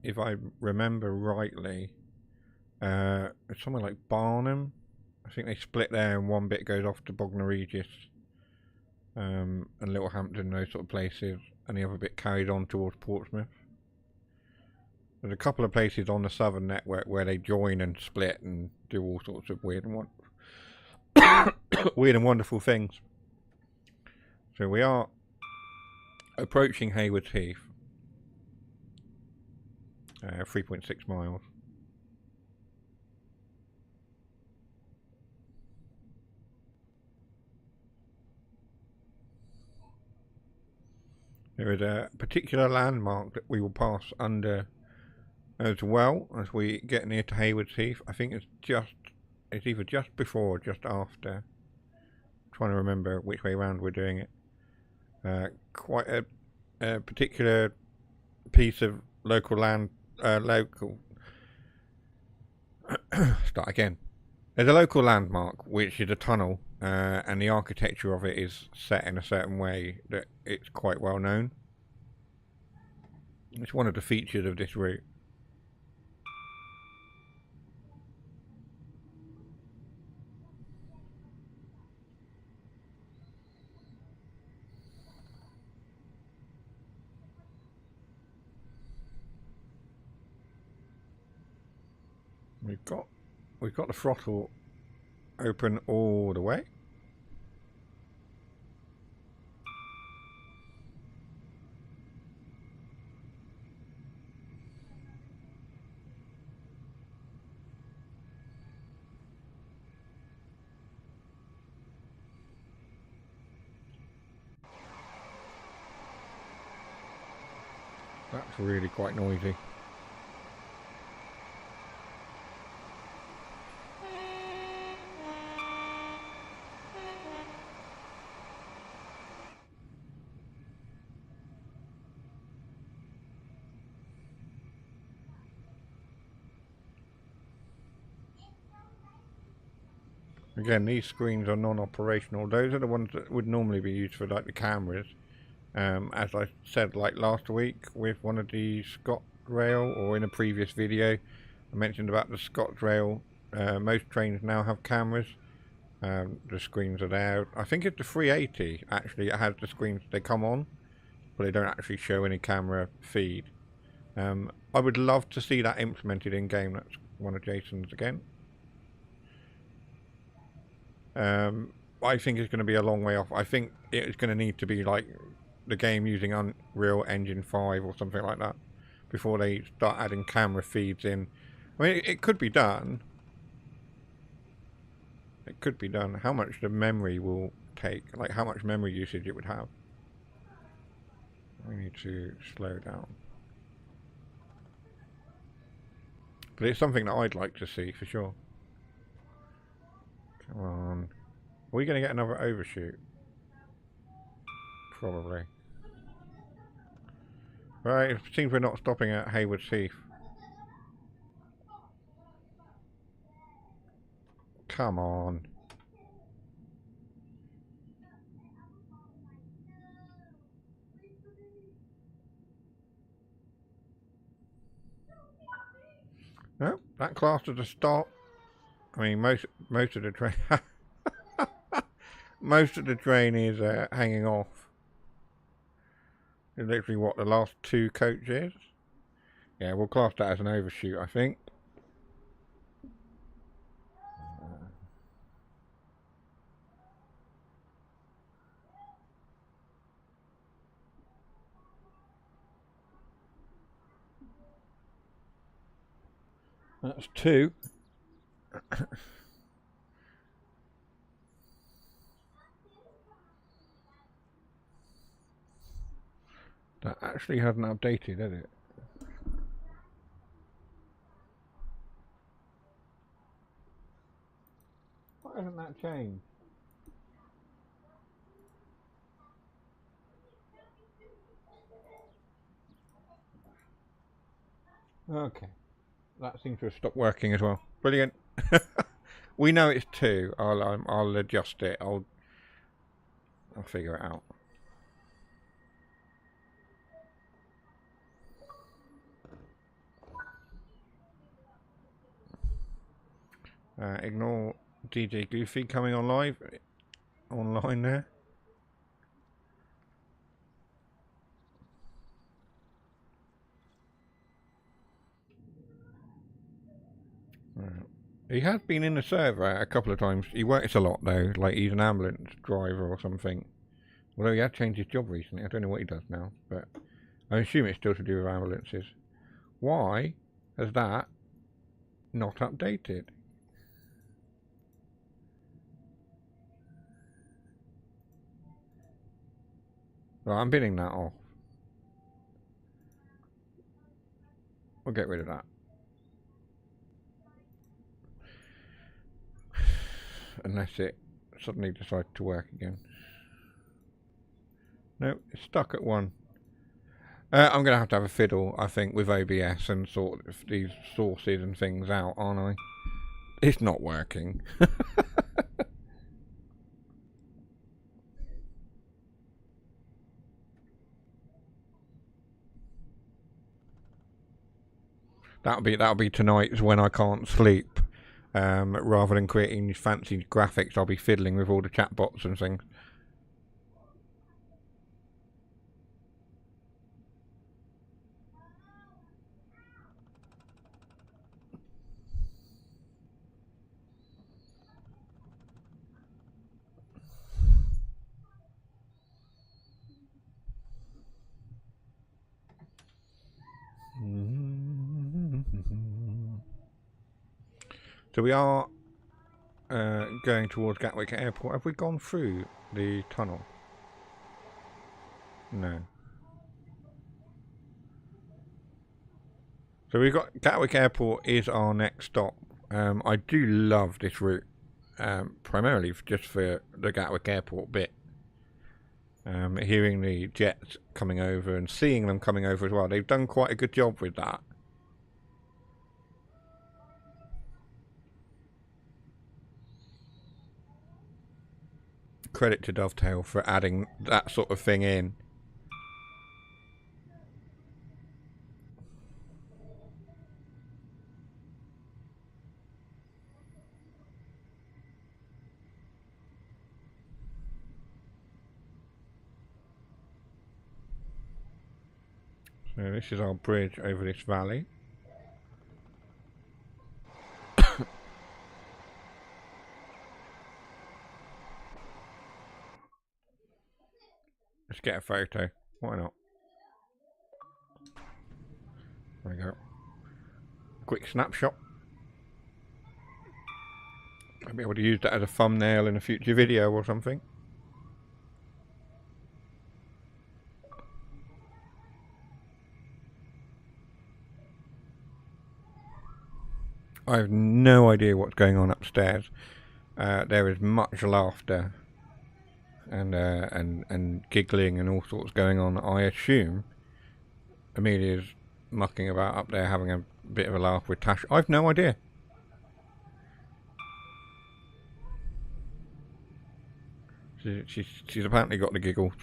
if I remember rightly, it's somewhere like Barnum. I think they split there, and one bit goes off to Bognor Regis and Littlehampton, those sort of places, and the other bit carried on towards Portsmouth. There's a couple of places on the southern network where they join and split and do all sorts of weird and weird and wonderful things. So we are approaching Haywards Heath, 3.6 miles. There is a particular landmark that we will pass under as well as we get near to Haywards Heath. I think it's either just before or just after. I'm trying to remember which way around we're doing it. Quite a particular piece of local land, start again. There's a local landmark which is a tunnel, and the architecture of it is set in a certain way that it's quite well known. It's one of the features of this route. We've got the throttle open all the way. That's really quite noisy. Again, these screens are non-operational. Those are the ones that would normally be used for like the cameras. As I said like last week with one of the ScotRail, or in a previous video I mentioned about the ScotRail, most trains now have cameras. The screens are there. I think it's the 380 actually, it has the screens, they come on but they don't actually show any camera feed. I would love to see that implemented in game. That's one of Jason's again. I think it's going to be a long way off. I think it's going to need to be like the game using Unreal Engine 5 or something like that before they start adding camera feeds in. I mean, it could be done. It could be done. How much the memory will take, like how much memory usage it would have. We need to slow down. But it's something that I'd like to see for sure. Come on. Are we going to get another overshoot? Probably. Right, it seems we're not stopping at Haywards Heath. Come on. No, that classed as a stop. I mean, most of the train, most of the train is hanging off. It's literally what, the last two coaches. Yeah, we'll class that as an overshoot, I think. That's two. That actually hasn't updated, has it? Why hasn't that changed? Okay. That seems to have stopped working as well. Brilliant. We know it's 2. I'll adjust it. I'll figure it out. Ignore DJ Goofy coming on live online there. Right. He has been in the server a couple of times. He works a lot though, like he's an ambulance driver or something. Although he had changed his job recently. I don't know what he does now, but I assume it's still to do with ambulances. Why has that not updated? Right, I'm binning that off. We'll get rid of that. Unless it suddenly decides to work again. No, it's stuck at 1. I'm going to have a fiddle, I think, with OBS and sort these sources and things out, aren't I? It's not working. That'll be tonight's when I can't sleep. Rather than creating these fancy graphics, I'll be fiddling with all the chatbots and things. So we are going towards Gatwick Airport. Have we gone through the tunnel? No. So we've got Gatwick Airport is our next stop. I do love this route, primarily just for the Gatwick Airport bit. Hearing the jets coming over and seeing them coming over as well. They've done quite a good job with that. Credit to Dovetail for adding that sort of thing in. So this is our bridge over this valley. Let's get a photo. Why not? There we go. Quick snapshot. I'll be able to use that as a thumbnail in a future video or something. I have no idea what's going on upstairs. There is much laughter and giggling and all sorts going on. I assume Amelia's mucking about up there, having a bit of a laugh with Tash. I've no idea. She's apparently got the giggles.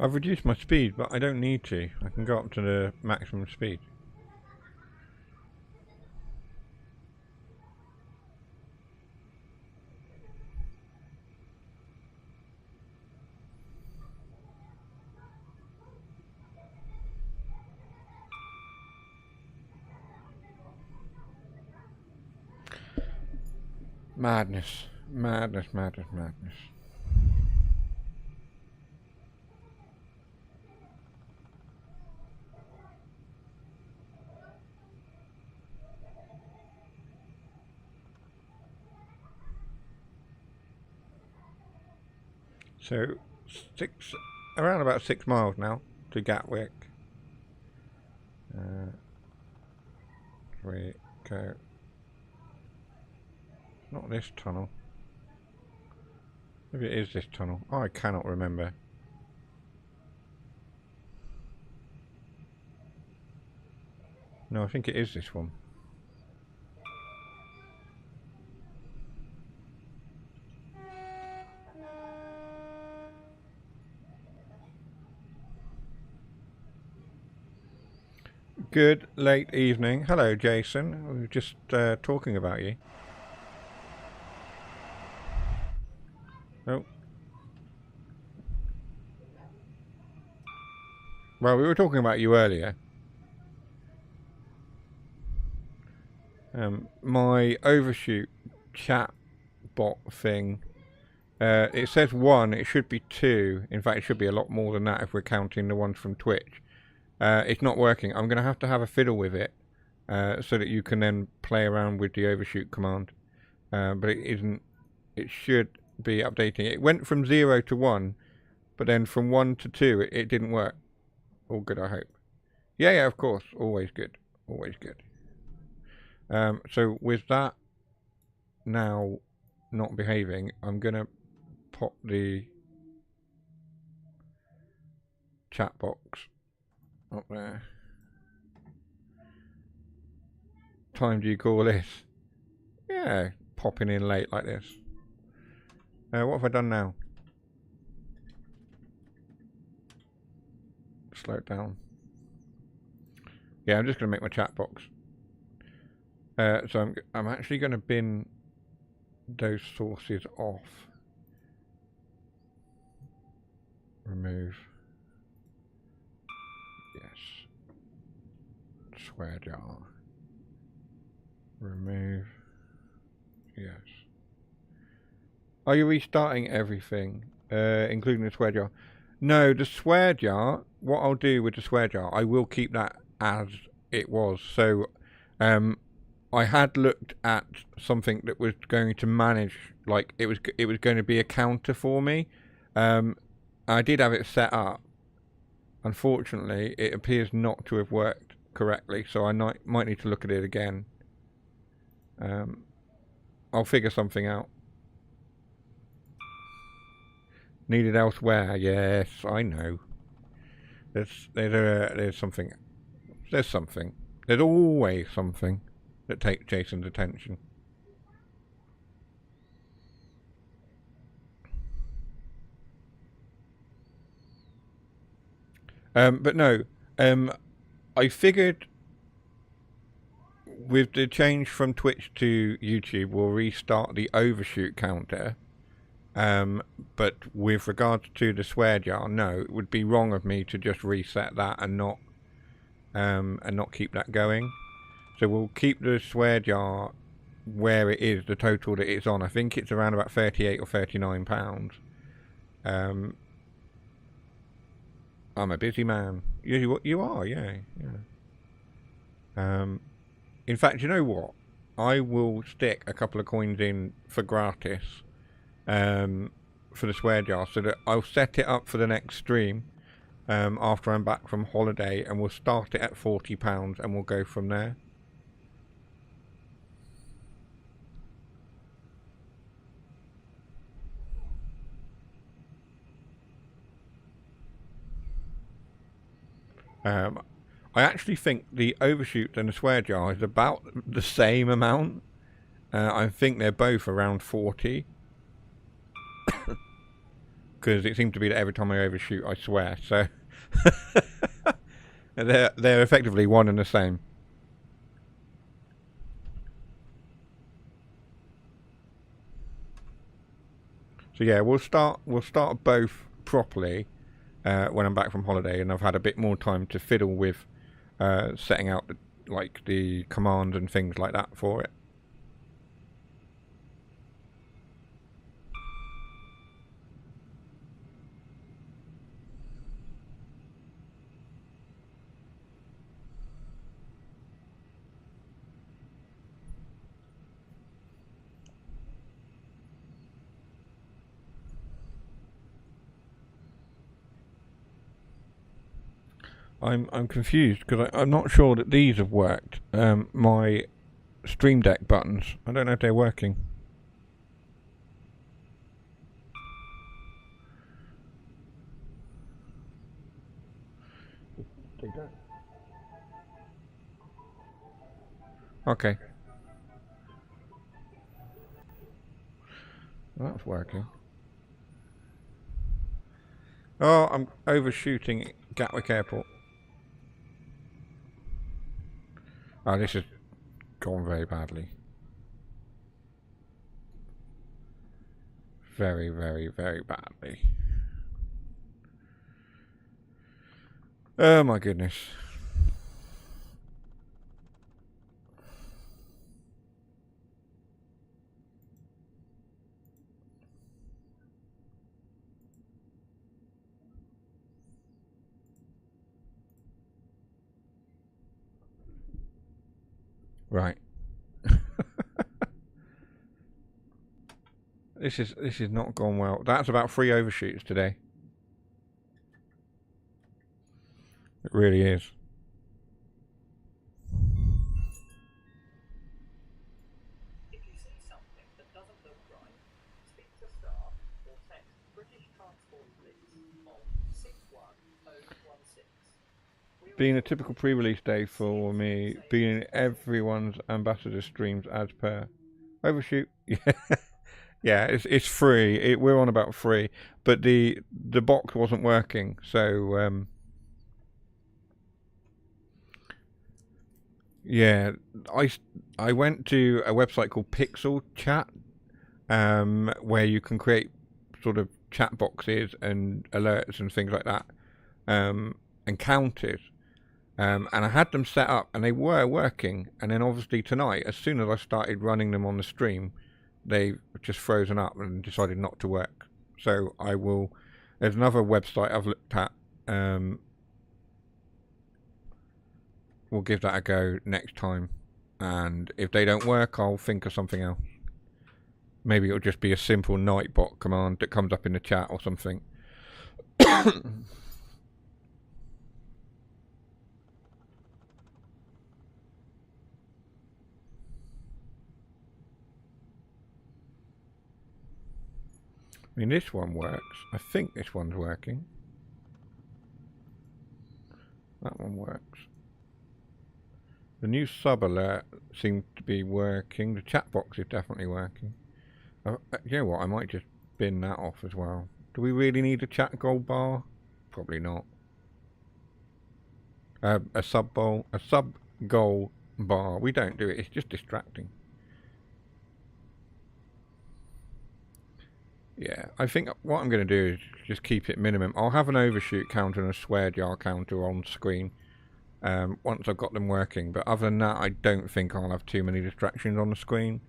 I've reduced my speed, but I don't need to. I can go up to the maximum speed. Madness. Madness, madness, madness. So around about 6 miles now to Gatwick. We go. Not this tunnel. Maybe it is this tunnel. Oh, I cannot remember. No, I think it is this one. Good late evening. Hello, Jason. We were just talking about you. Oh. Well, we were talking about you earlier. My overshoot chat bot thing. It says 1. It should be 2. In fact, it should be a lot more than that if we're counting the ones from Twitch. It's not working. I'm going to have a fiddle with it so that you can then play around with the overshoot command. But it isn't. It should be updating. It went from 0 to 1, but then from 1 to 2, it didn't work. All good, I hope. Yeah, of course. Always good. Always good. So with that now not behaving, I'm going to pop the chat box up there. Time do you call this? Yeah, popping in late like this. What have I done now? Slow it down. Yeah, I'm just going to make my chat box. So I'm actually going to bin those sources off. Remove. Yes. Swear jar. Remove. Yes. Are you restarting everything, including the swear jar? No, the swear jar, what I'll do with the swear jar, I will keep that as it was. So, I had looked at something that was going to manage, like, it was going to be a counter for me. I did have it set up. Unfortunately, it appears not to have worked correctly, so I might need to look at it again. I'll figure something out. Needed elsewhere. Yes, I know. There's something. There's something. There's always something that takes Jason's attention. But no. I figured with the change from Twitch to YouTube, we'll restart the overshoot counter. But with regards to the swear jar, no, it would be wrong of me to just reset that and not keep that going. So we'll keep the swear jar where it is, the total that it's on. I think it's around about £38 or £39. I'm a busy man. You are, yeah. In fact, you know what? I will stick a couple of coins in for gratis. For the swear jar, so that I'll set it up for the next stream after I'm back from holiday, and we'll start it at £40 and we'll go from there. I actually think the overshoot and the swear jar is about the same amount. I think they're both around 40. Because it seems to be that every time I overshoot, I swear. So they're effectively one and the same. So yeah, we'll start both properly when I'm back from holiday, and I've had a bit more time to fiddle with setting out the commands and things like that for it. I'm confused because I'm not sure that these have worked. My Stream Deck buttons. I don't know if they're working. They don't. Okay. Well, that's working. Oh, I'm overshooting Gatwick Airport. Oh, this has gone very badly. Very, very, very badly. Oh my goodness. Right. This is not gone well. That's about 3 overshoots today. It really is. If you see something that doesn't look right, speak to staff or text British Transport Police on 61016. Being a typical pre-release day for me, being everyone's ambassador streams as per. Overshoot. Yeah. Yeah, it's free. We're on about free, but the box wasn't working, so yeah, I went to a website called Pixel Chat, where you can create sort of chat boxes and alerts and things like that, and counters. And I had them set up, and they were working. And then obviously tonight, as soon as I started running them on the stream, they just frozen up and decided not to work. So I will. There's another website I've looked at. We'll give that a go next time. And if they don't work, I'll think of something else. Maybe it'll just be a simple Nightbot command that comes up in the chat or something. I mean, this one works. I think this one's working. That one works. The new sub alert seems to be working. The chat box is definitely working. You know what? I might just bin that off as well. Do we really need a chat gold bar? Probably not. A sub goal bar. We don't do it. It's just distracting. Yeah, I think what I'm going to do is just keep it minimum. I'll have an overshoot counter and a swear jar counter on screen once I've got them working. But other than that, I don't think I'll have too many distractions on the screen.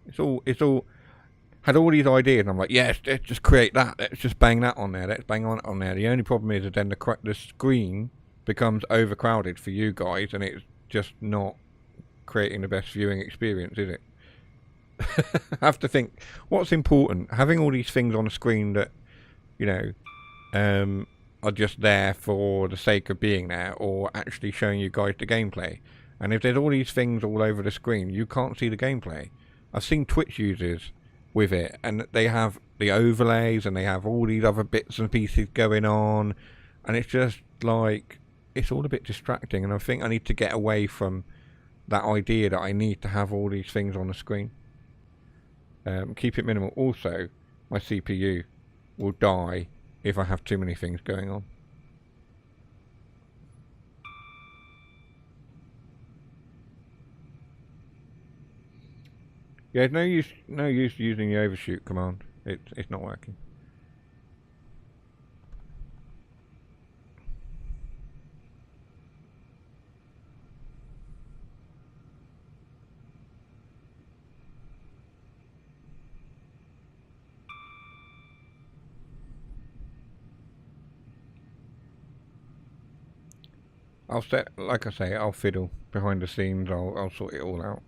It's all had all these ideas, and I'm like, yes, let's just create that. Let's just bang that on there. Let's bang on there. The only problem is that then the screen becomes overcrowded for you guys, and it's just not creating the best viewing experience, is it? I have to think what's important. Having all these things on the screen that you know are just there for the sake of being there, or actually showing you guys the gameplay. And if there's all these things all over the screen, you can't see the gameplay. I've seen Twitch users with it, and they have the overlays, and they have all these other bits and pieces going on, and it's just like it's all a bit distracting. And I think I need to get away from that idea that I need to have all these things on the screen. Keep it minimal. Also, my CPU will die if I have too many things going on. Yeah, no use using the overshoot command. It's not working. I'll set, like I say, I'll fiddle behind the scenes. I'll sort it all out.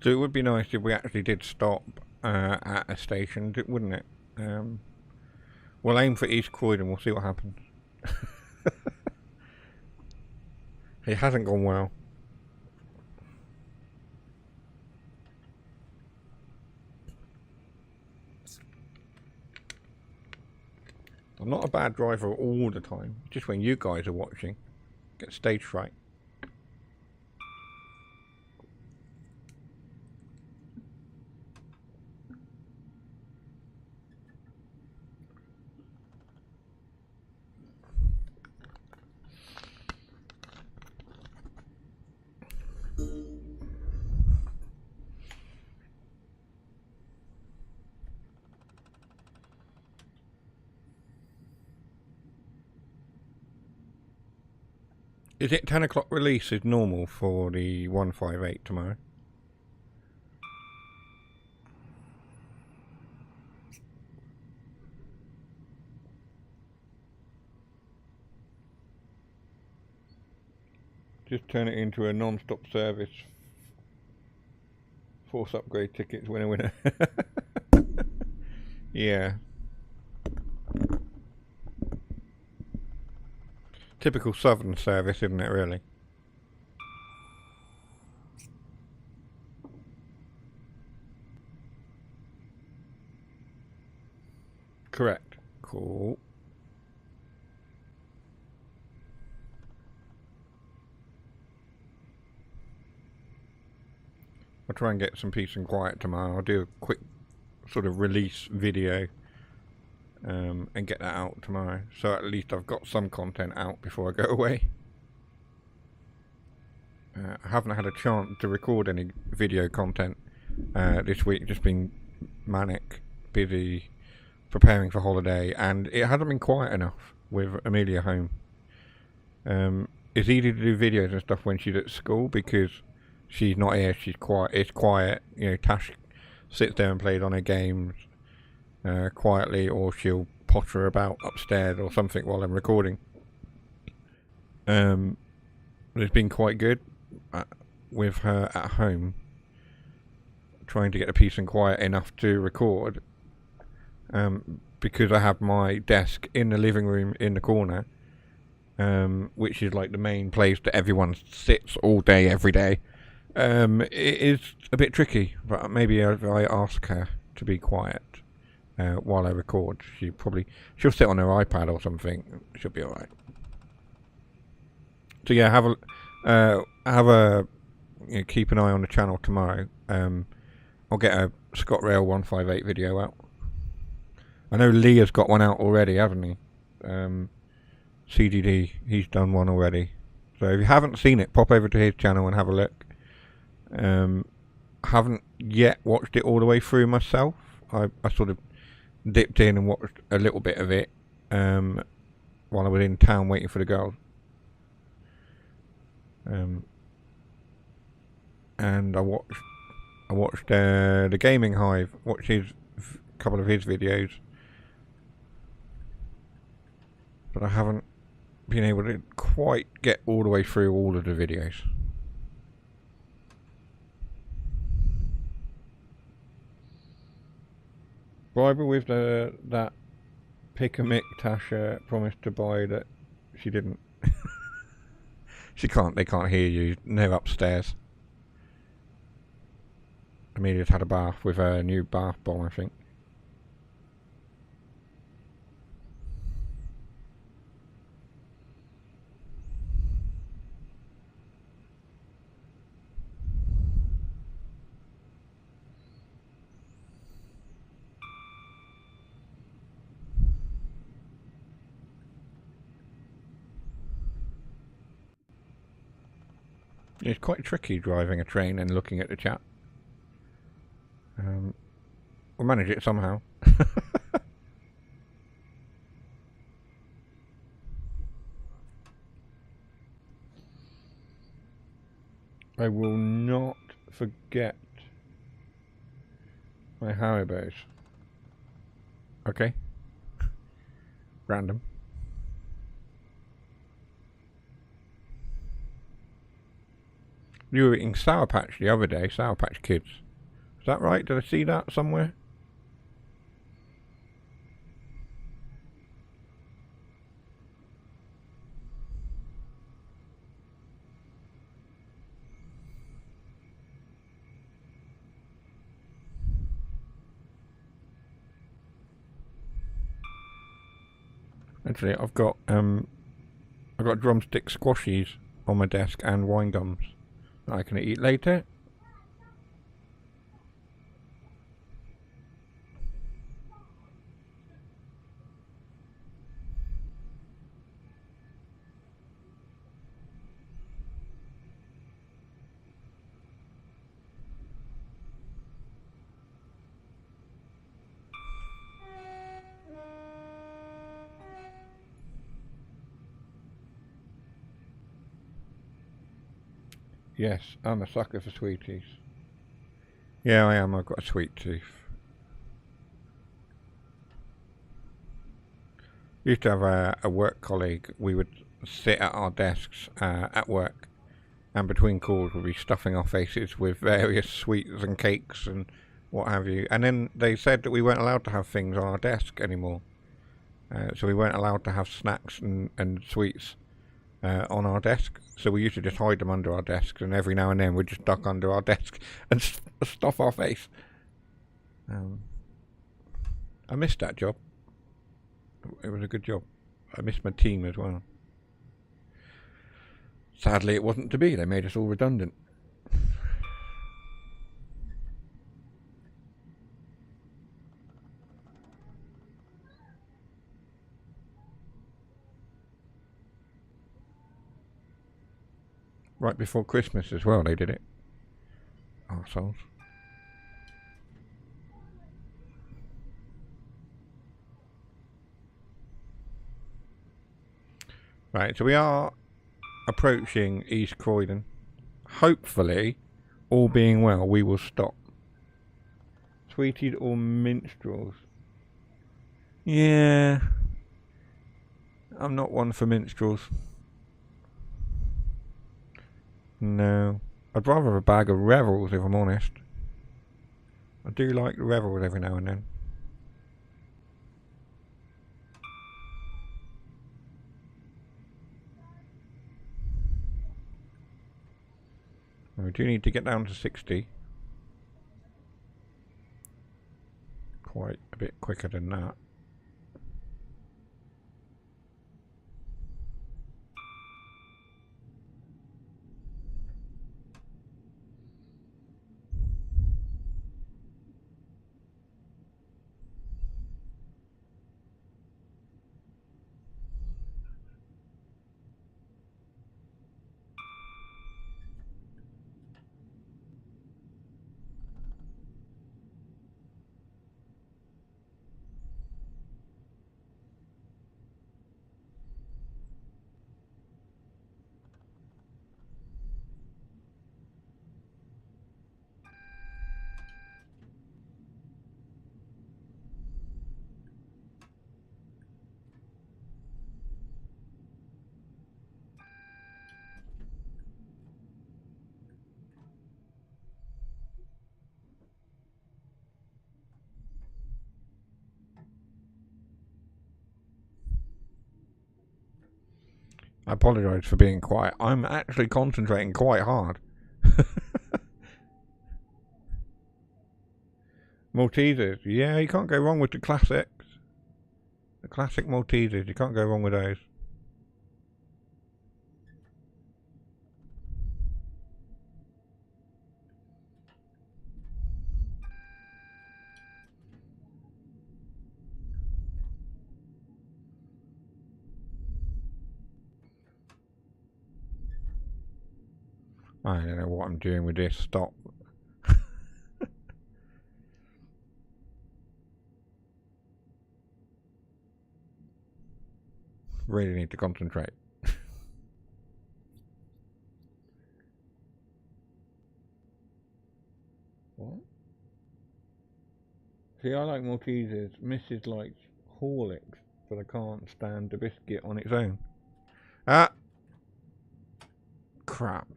So it would be nice if we actually did stop at a station, wouldn't it? We'll aim for East Croydon, we'll see what happens. It hasn't gone well. I'm not a bad driver all the time, just when you guys are watching. Get stage fright. Is it 10 o'clock release is normal for the 158 tomorrow? Just turn it into a non-stop service. Force upgrade tickets, winner winner. Yeah. Typical southern service, isn't it, really? Correct. Cool. I'll try and get some peace and quiet tomorrow. I'll do a quick sort of release video and get that out tomorrow. So at least I've got some content out before I go away. I haven't had a chance to record any video content this week. Just been manic, busy, preparing for holiday, and it hasn't been quiet enough with Amelia home. It's easy to do videos and stuff when she's at school because she's not here. She's quiet. It's quiet. You know, Tash sits there and plays on her games quietly, or she'll potter about upstairs or something while I'm recording. It's been quite good with her at home, trying to get the peace and quiet enough to record. Because I have my desk in the living room in the corner, which is like the main place that everyone sits all day, every day. It is a bit tricky, but maybe if I ask her to be quiet while I record, she'll sit on her iPad or something. She'll be alright. So yeah, keep an eye on the channel tomorrow. I'll get a ScotRail 158 video out. I know Lee has got one out already, hasn't he? CDD, he's done one already. So if you haven't seen it, pop over to his channel and have a look. Haven't yet watched it all the way through myself. I sort of dipped in and watched a little bit of it while I was in town waiting for the girls. And I watched the Gaming Hive, watched a couple of his videos, but I haven't been able to quite get all the way through all of the videos. Briber with that pick a mick Tasha promised to buy that she didn't. They can't hear you. They're upstairs. Amelia's had a bath with her new bath bomb, I think. It's quite tricky driving a train and looking at the chat. We'll manage it somehow. I will not forget my Haribos. Okay. Random. You were eating Sour Patch the other day, Sour Patch Kids. Is that right? Did I see that somewhere? Actually, I've got drumstick squashies on my desk and wine gums that I can eat later. Yes, I'm a sucker for sweeties. Yeah, I am. I've got a sweet tooth. Used to have a work colleague. We would sit at our desks at work, and between calls we'd be stuffing our faces with various sweets and cakes and what have you. And then they said that we weren't allowed to have things on our desk anymore. So we weren't allowed to have snacks and sweets on our desk. So we used to just hide them under our desks, and every now and then we'd just duck under our desk and stuff our face. I missed that job. It was a good job. I missed my team as well. Sadly, it wasn't to be. They made us all redundant. Right before Christmas as well, they did it. Arseholes. Right, so we are approaching East Croydon. Hopefully, all being well, we will stop. Sweeties or minstrels? Yeah. I'm not one for minstrels. No. I'd rather have a bag of Revels, if I'm honest. I do like the Revels every now and then. We do need to get down to 60. Quite a bit quicker than that. I apologise for being quiet. I'm actually concentrating quite hard. Maltesers. Yeah, you can't go wrong with the classics. The classic Maltesers. You can't go wrong with those. I don't know what I'm doing with this. Stop. Really need to concentrate. What? See, I like Maltesers. Mrs. likes Horlicks, but I can't stand the biscuit on its own. Ah! Crap.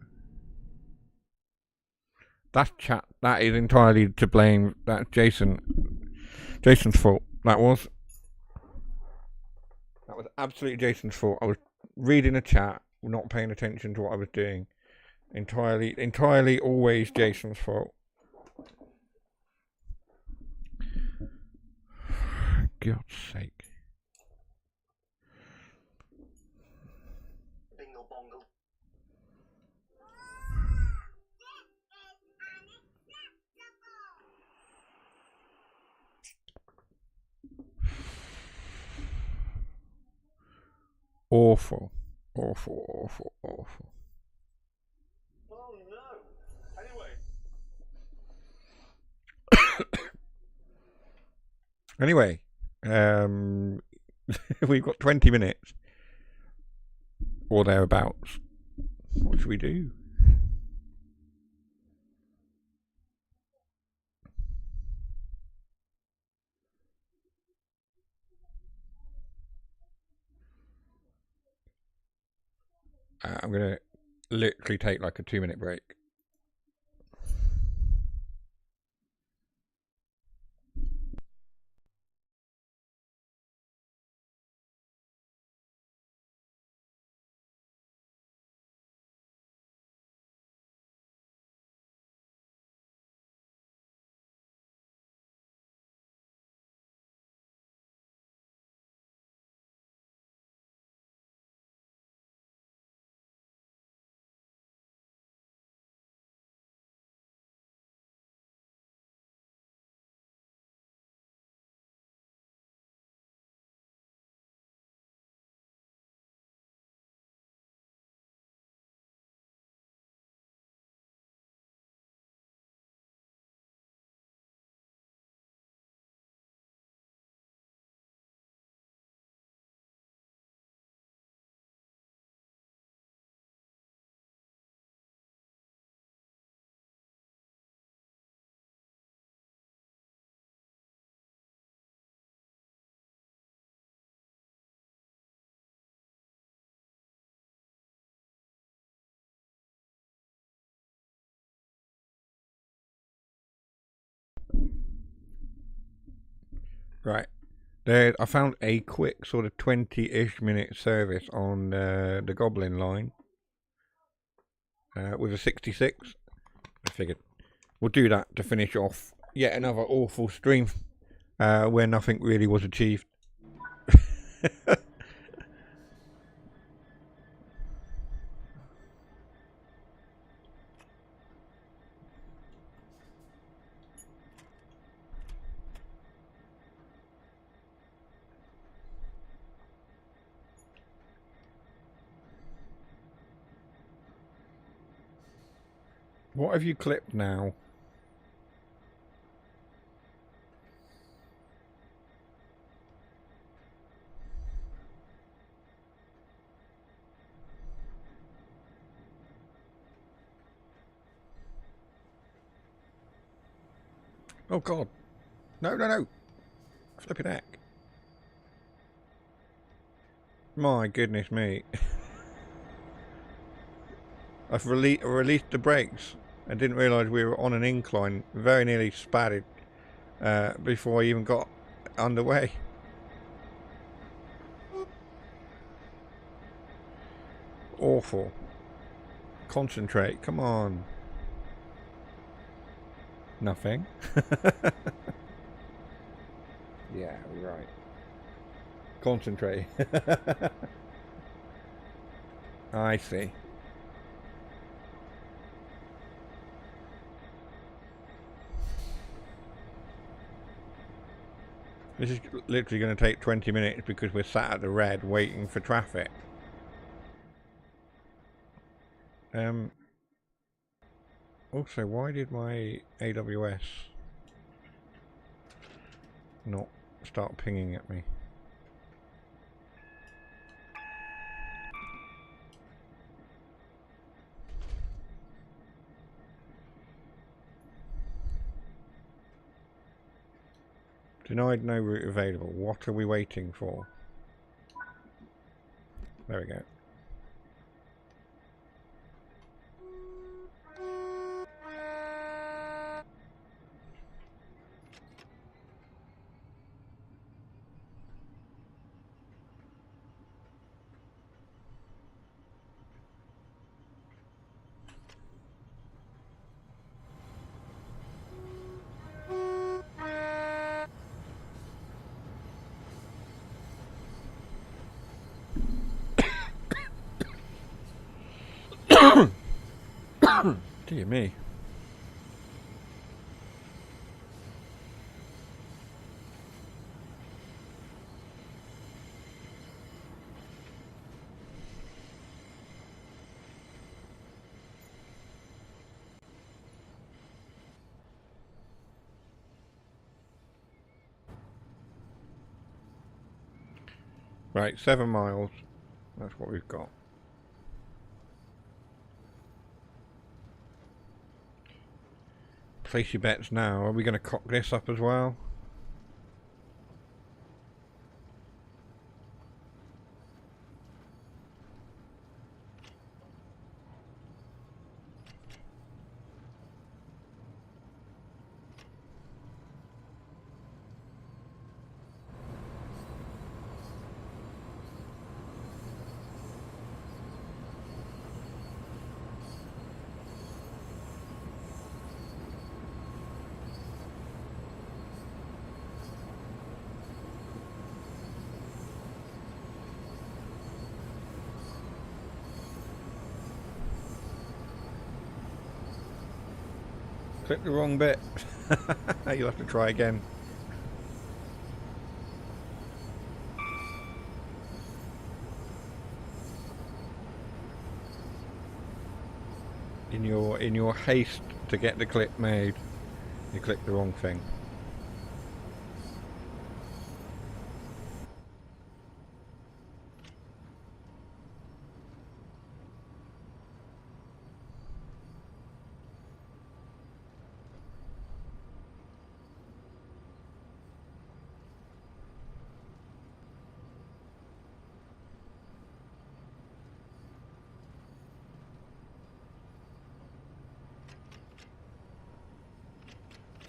That's chat. That is entirely to blame. That's Jason's fault. That was absolutely Jason's fault. I was reading a chat, not paying attention to what I was doing. Entirely always Jason's fault. God's sake. Bingle bongle. Awful. Awful. Oh no. Anyway, we've got 20 minutes or thereabouts. What should we do? I'm going to literally take like a 2-minute break. Right. There, I found a quick sort of 20-ish minute service on the Goblin line with a 66. I figured we'll do that to finish off yet another awful stream where nothing really was achieved. What have you clipped now? Oh God. No. Flipping heck. My goodness me. I've released the brakes. I didn't realise we were on an incline. Very nearly spatted before I even got underway. Awful. Concentrate. Come on. Nothing. Yeah, we're right. Concentrate. I see. This is literally going to take 20 minutes because we're sat at the red waiting for traffic. Also, why did my AWS not start pinging at me? Denied, no route available. What are we waiting for? There we go. Dear me. Right, 7 miles. That's what we've got. Place your bets now. Are we going to cock this up as well? Click the wrong bit. You'll have to try again. In your haste to get the clip made, you click the wrong thing.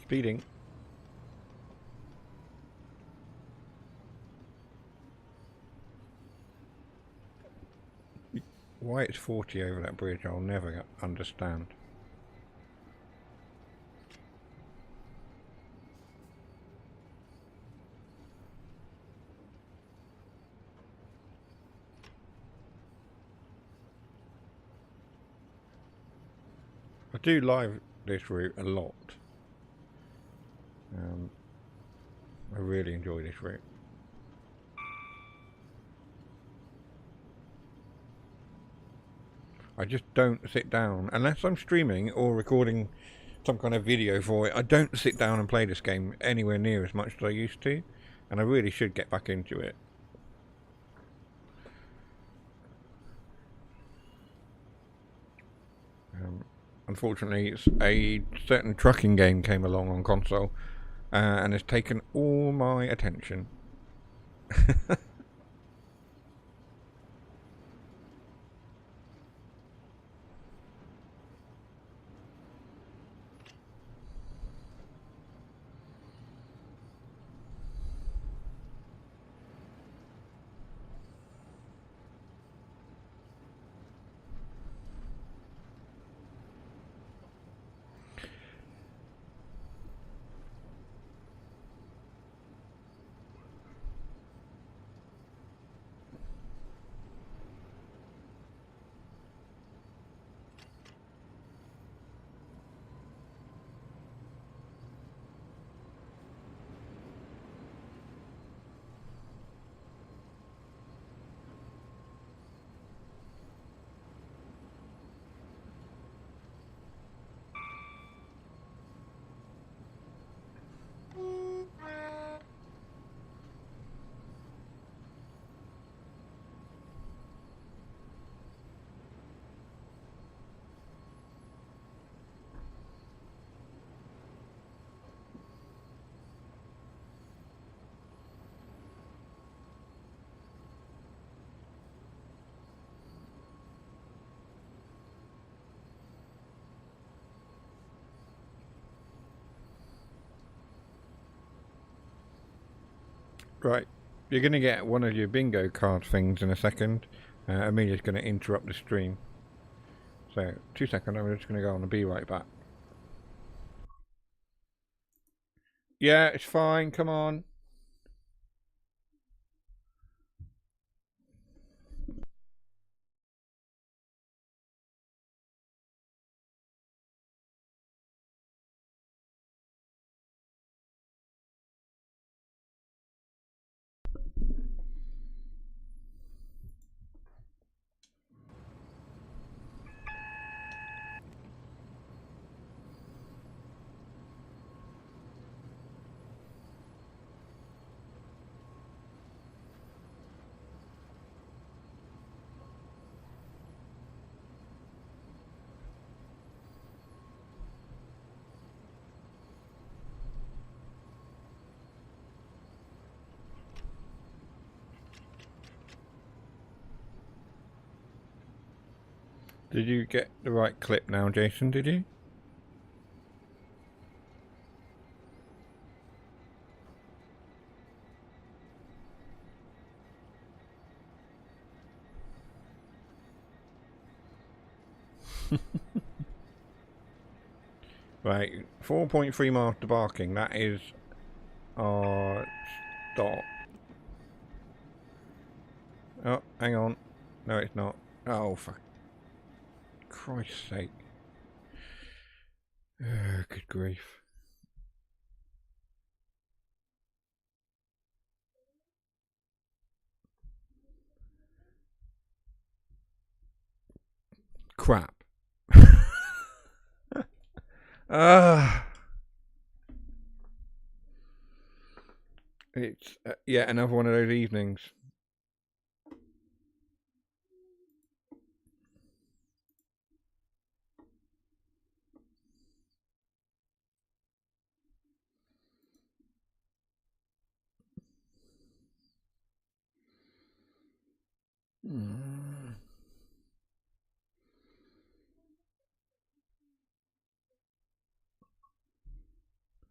Speeding. Why it's 40 over that bridge, I'll never understand. I do like this route a lot. I really enjoy this route. I just don't sit down, unless I'm streaming or recording some kind of video for it, I don't sit down and play this game anywhere near as much as I used to, and I really should get back into it. Unfortunately, a certain trucking game came along on console, and has taken all my attention. Right, you're going to get one of your bingo card things in a second. Amelia's going to interrupt the stream. So, 2 seconds, I'm just going to go on and be right back. Yeah, it's fine, come on. Did you get the right clip now, Jason? Did you? Right, 4.3 miles to Barking. That is our stop. Oh, hang on. No, it's not. Oh, for Christ's sake. Good grief. Crap. It's yet another one of those evenings.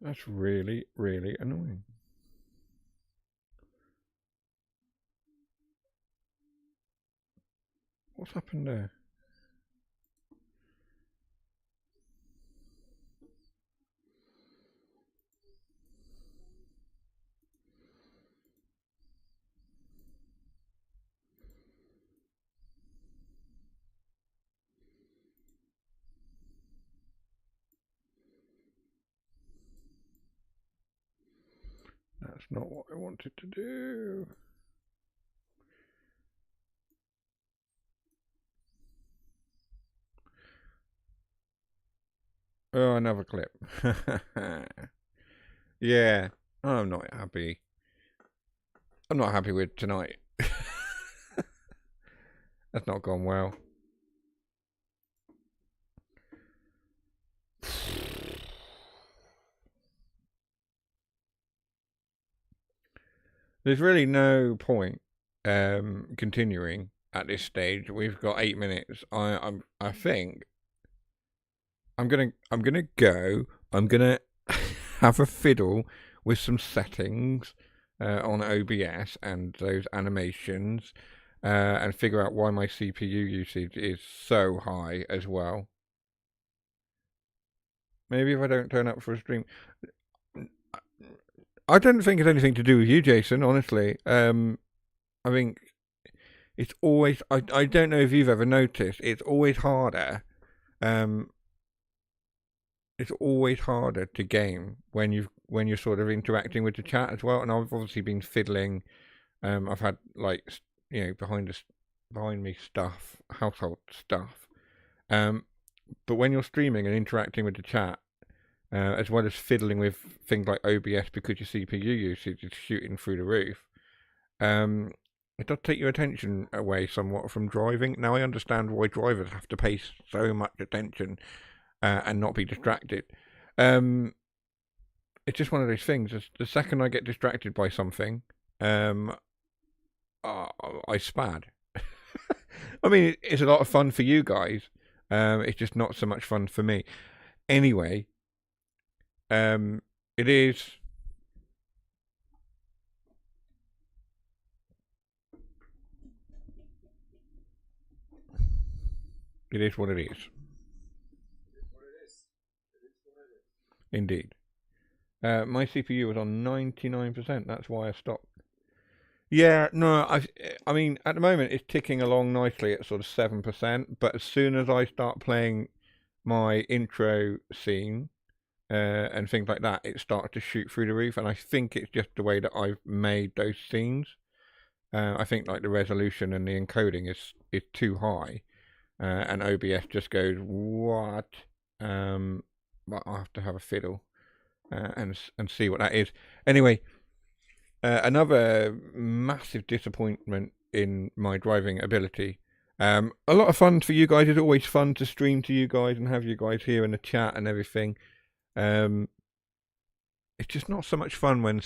That's really, really annoying. What's happened there? That's not what I wanted to do. Oh, another clip. Yeah, I'm not happy. I'm not happy with tonight. That's not gone well. There's really no point continuing at this stage. We've got 8 minutes. I think I'm gonna go. I'm gonna have a fiddle with some settings on OBS and those animations, and figure out why my CPU usage is so high as well. Maybe if I don't turn up for a stream. I don't think it's anything to do with you, Jason, honestly. I think it's always... I don't know if you've ever noticed, it's always harder. It's always harder to game when you're sort of interacting with the chat as well. And I've obviously been fiddling. I've had, like, you know, behind me stuff, household stuff. But when you're streaming and interacting with the chat, as well as fiddling with things like OBS because your CPU usage is shooting through the roof, it does take your attention away somewhat from driving. Now I understand why drivers have to pay so much attention and not be distracted. It's just one of those things. The second I get distracted by something, I spad. I mean, it's a lot of fun for you guys. It's just not so much fun for me. Anyway, it is... It is what it is. Indeed. My CPU was on 99%. That's why I stopped. Yeah, no, I mean, at the moment it's ticking along nicely at sort of 7%. But as soon as I start playing my intro scene and things like that, it starts to shoot through the roof. And I think it's just the way that I've made those scenes. I think like the resolution and the encoding is too high, and OBS just goes what? But I'll have to have a fiddle and see what that is. Anyway, another massive disappointment in my driving ability. A lot of fun for you guys. It's always fun to stream to you guys and have you guys here in the chat and everything. It's just not so much fun when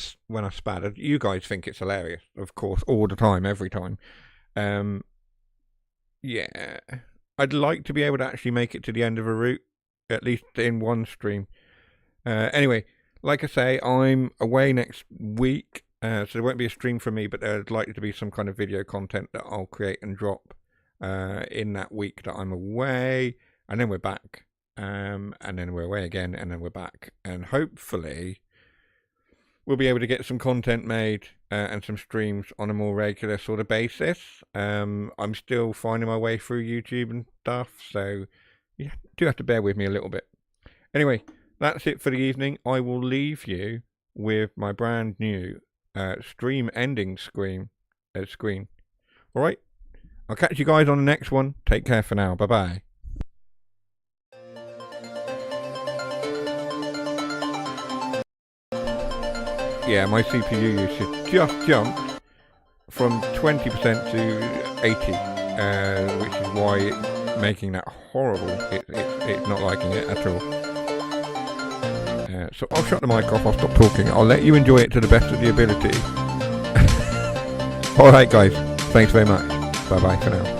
I spad. You guys think it's hilarious, of course, all the time, every time. Yeah. I'd like to be able to actually make it to the end of a route, at least in one stream. Anyway, like I say, I'm away next week, so there won't be a stream from me, but there's likely to be some kind of video content that I'll create and drop in that week that I'm away, and then we're back, and then we're away again, and then we're back, and hopefully we'll be able to get some content made and some streams on a more regular sort of basis. I'm still finding my way through YouTube and stuff, so you do have to bear with me a little bit. Anyway, that's it for the evening. I will leave you with my brand new stream ending screen. Alright, I'll catch you guys on the next one. Take care for now. Bye bye. Yeah, my CPU usage just jumped from 20% to 80, which is why it's making that horrible. It's not liking it at all. So I'll shut the mic off, I'll stop talking, I'll let you enjoy it to the best of the ability. Alright guys, thanks very much. Bye bye for now.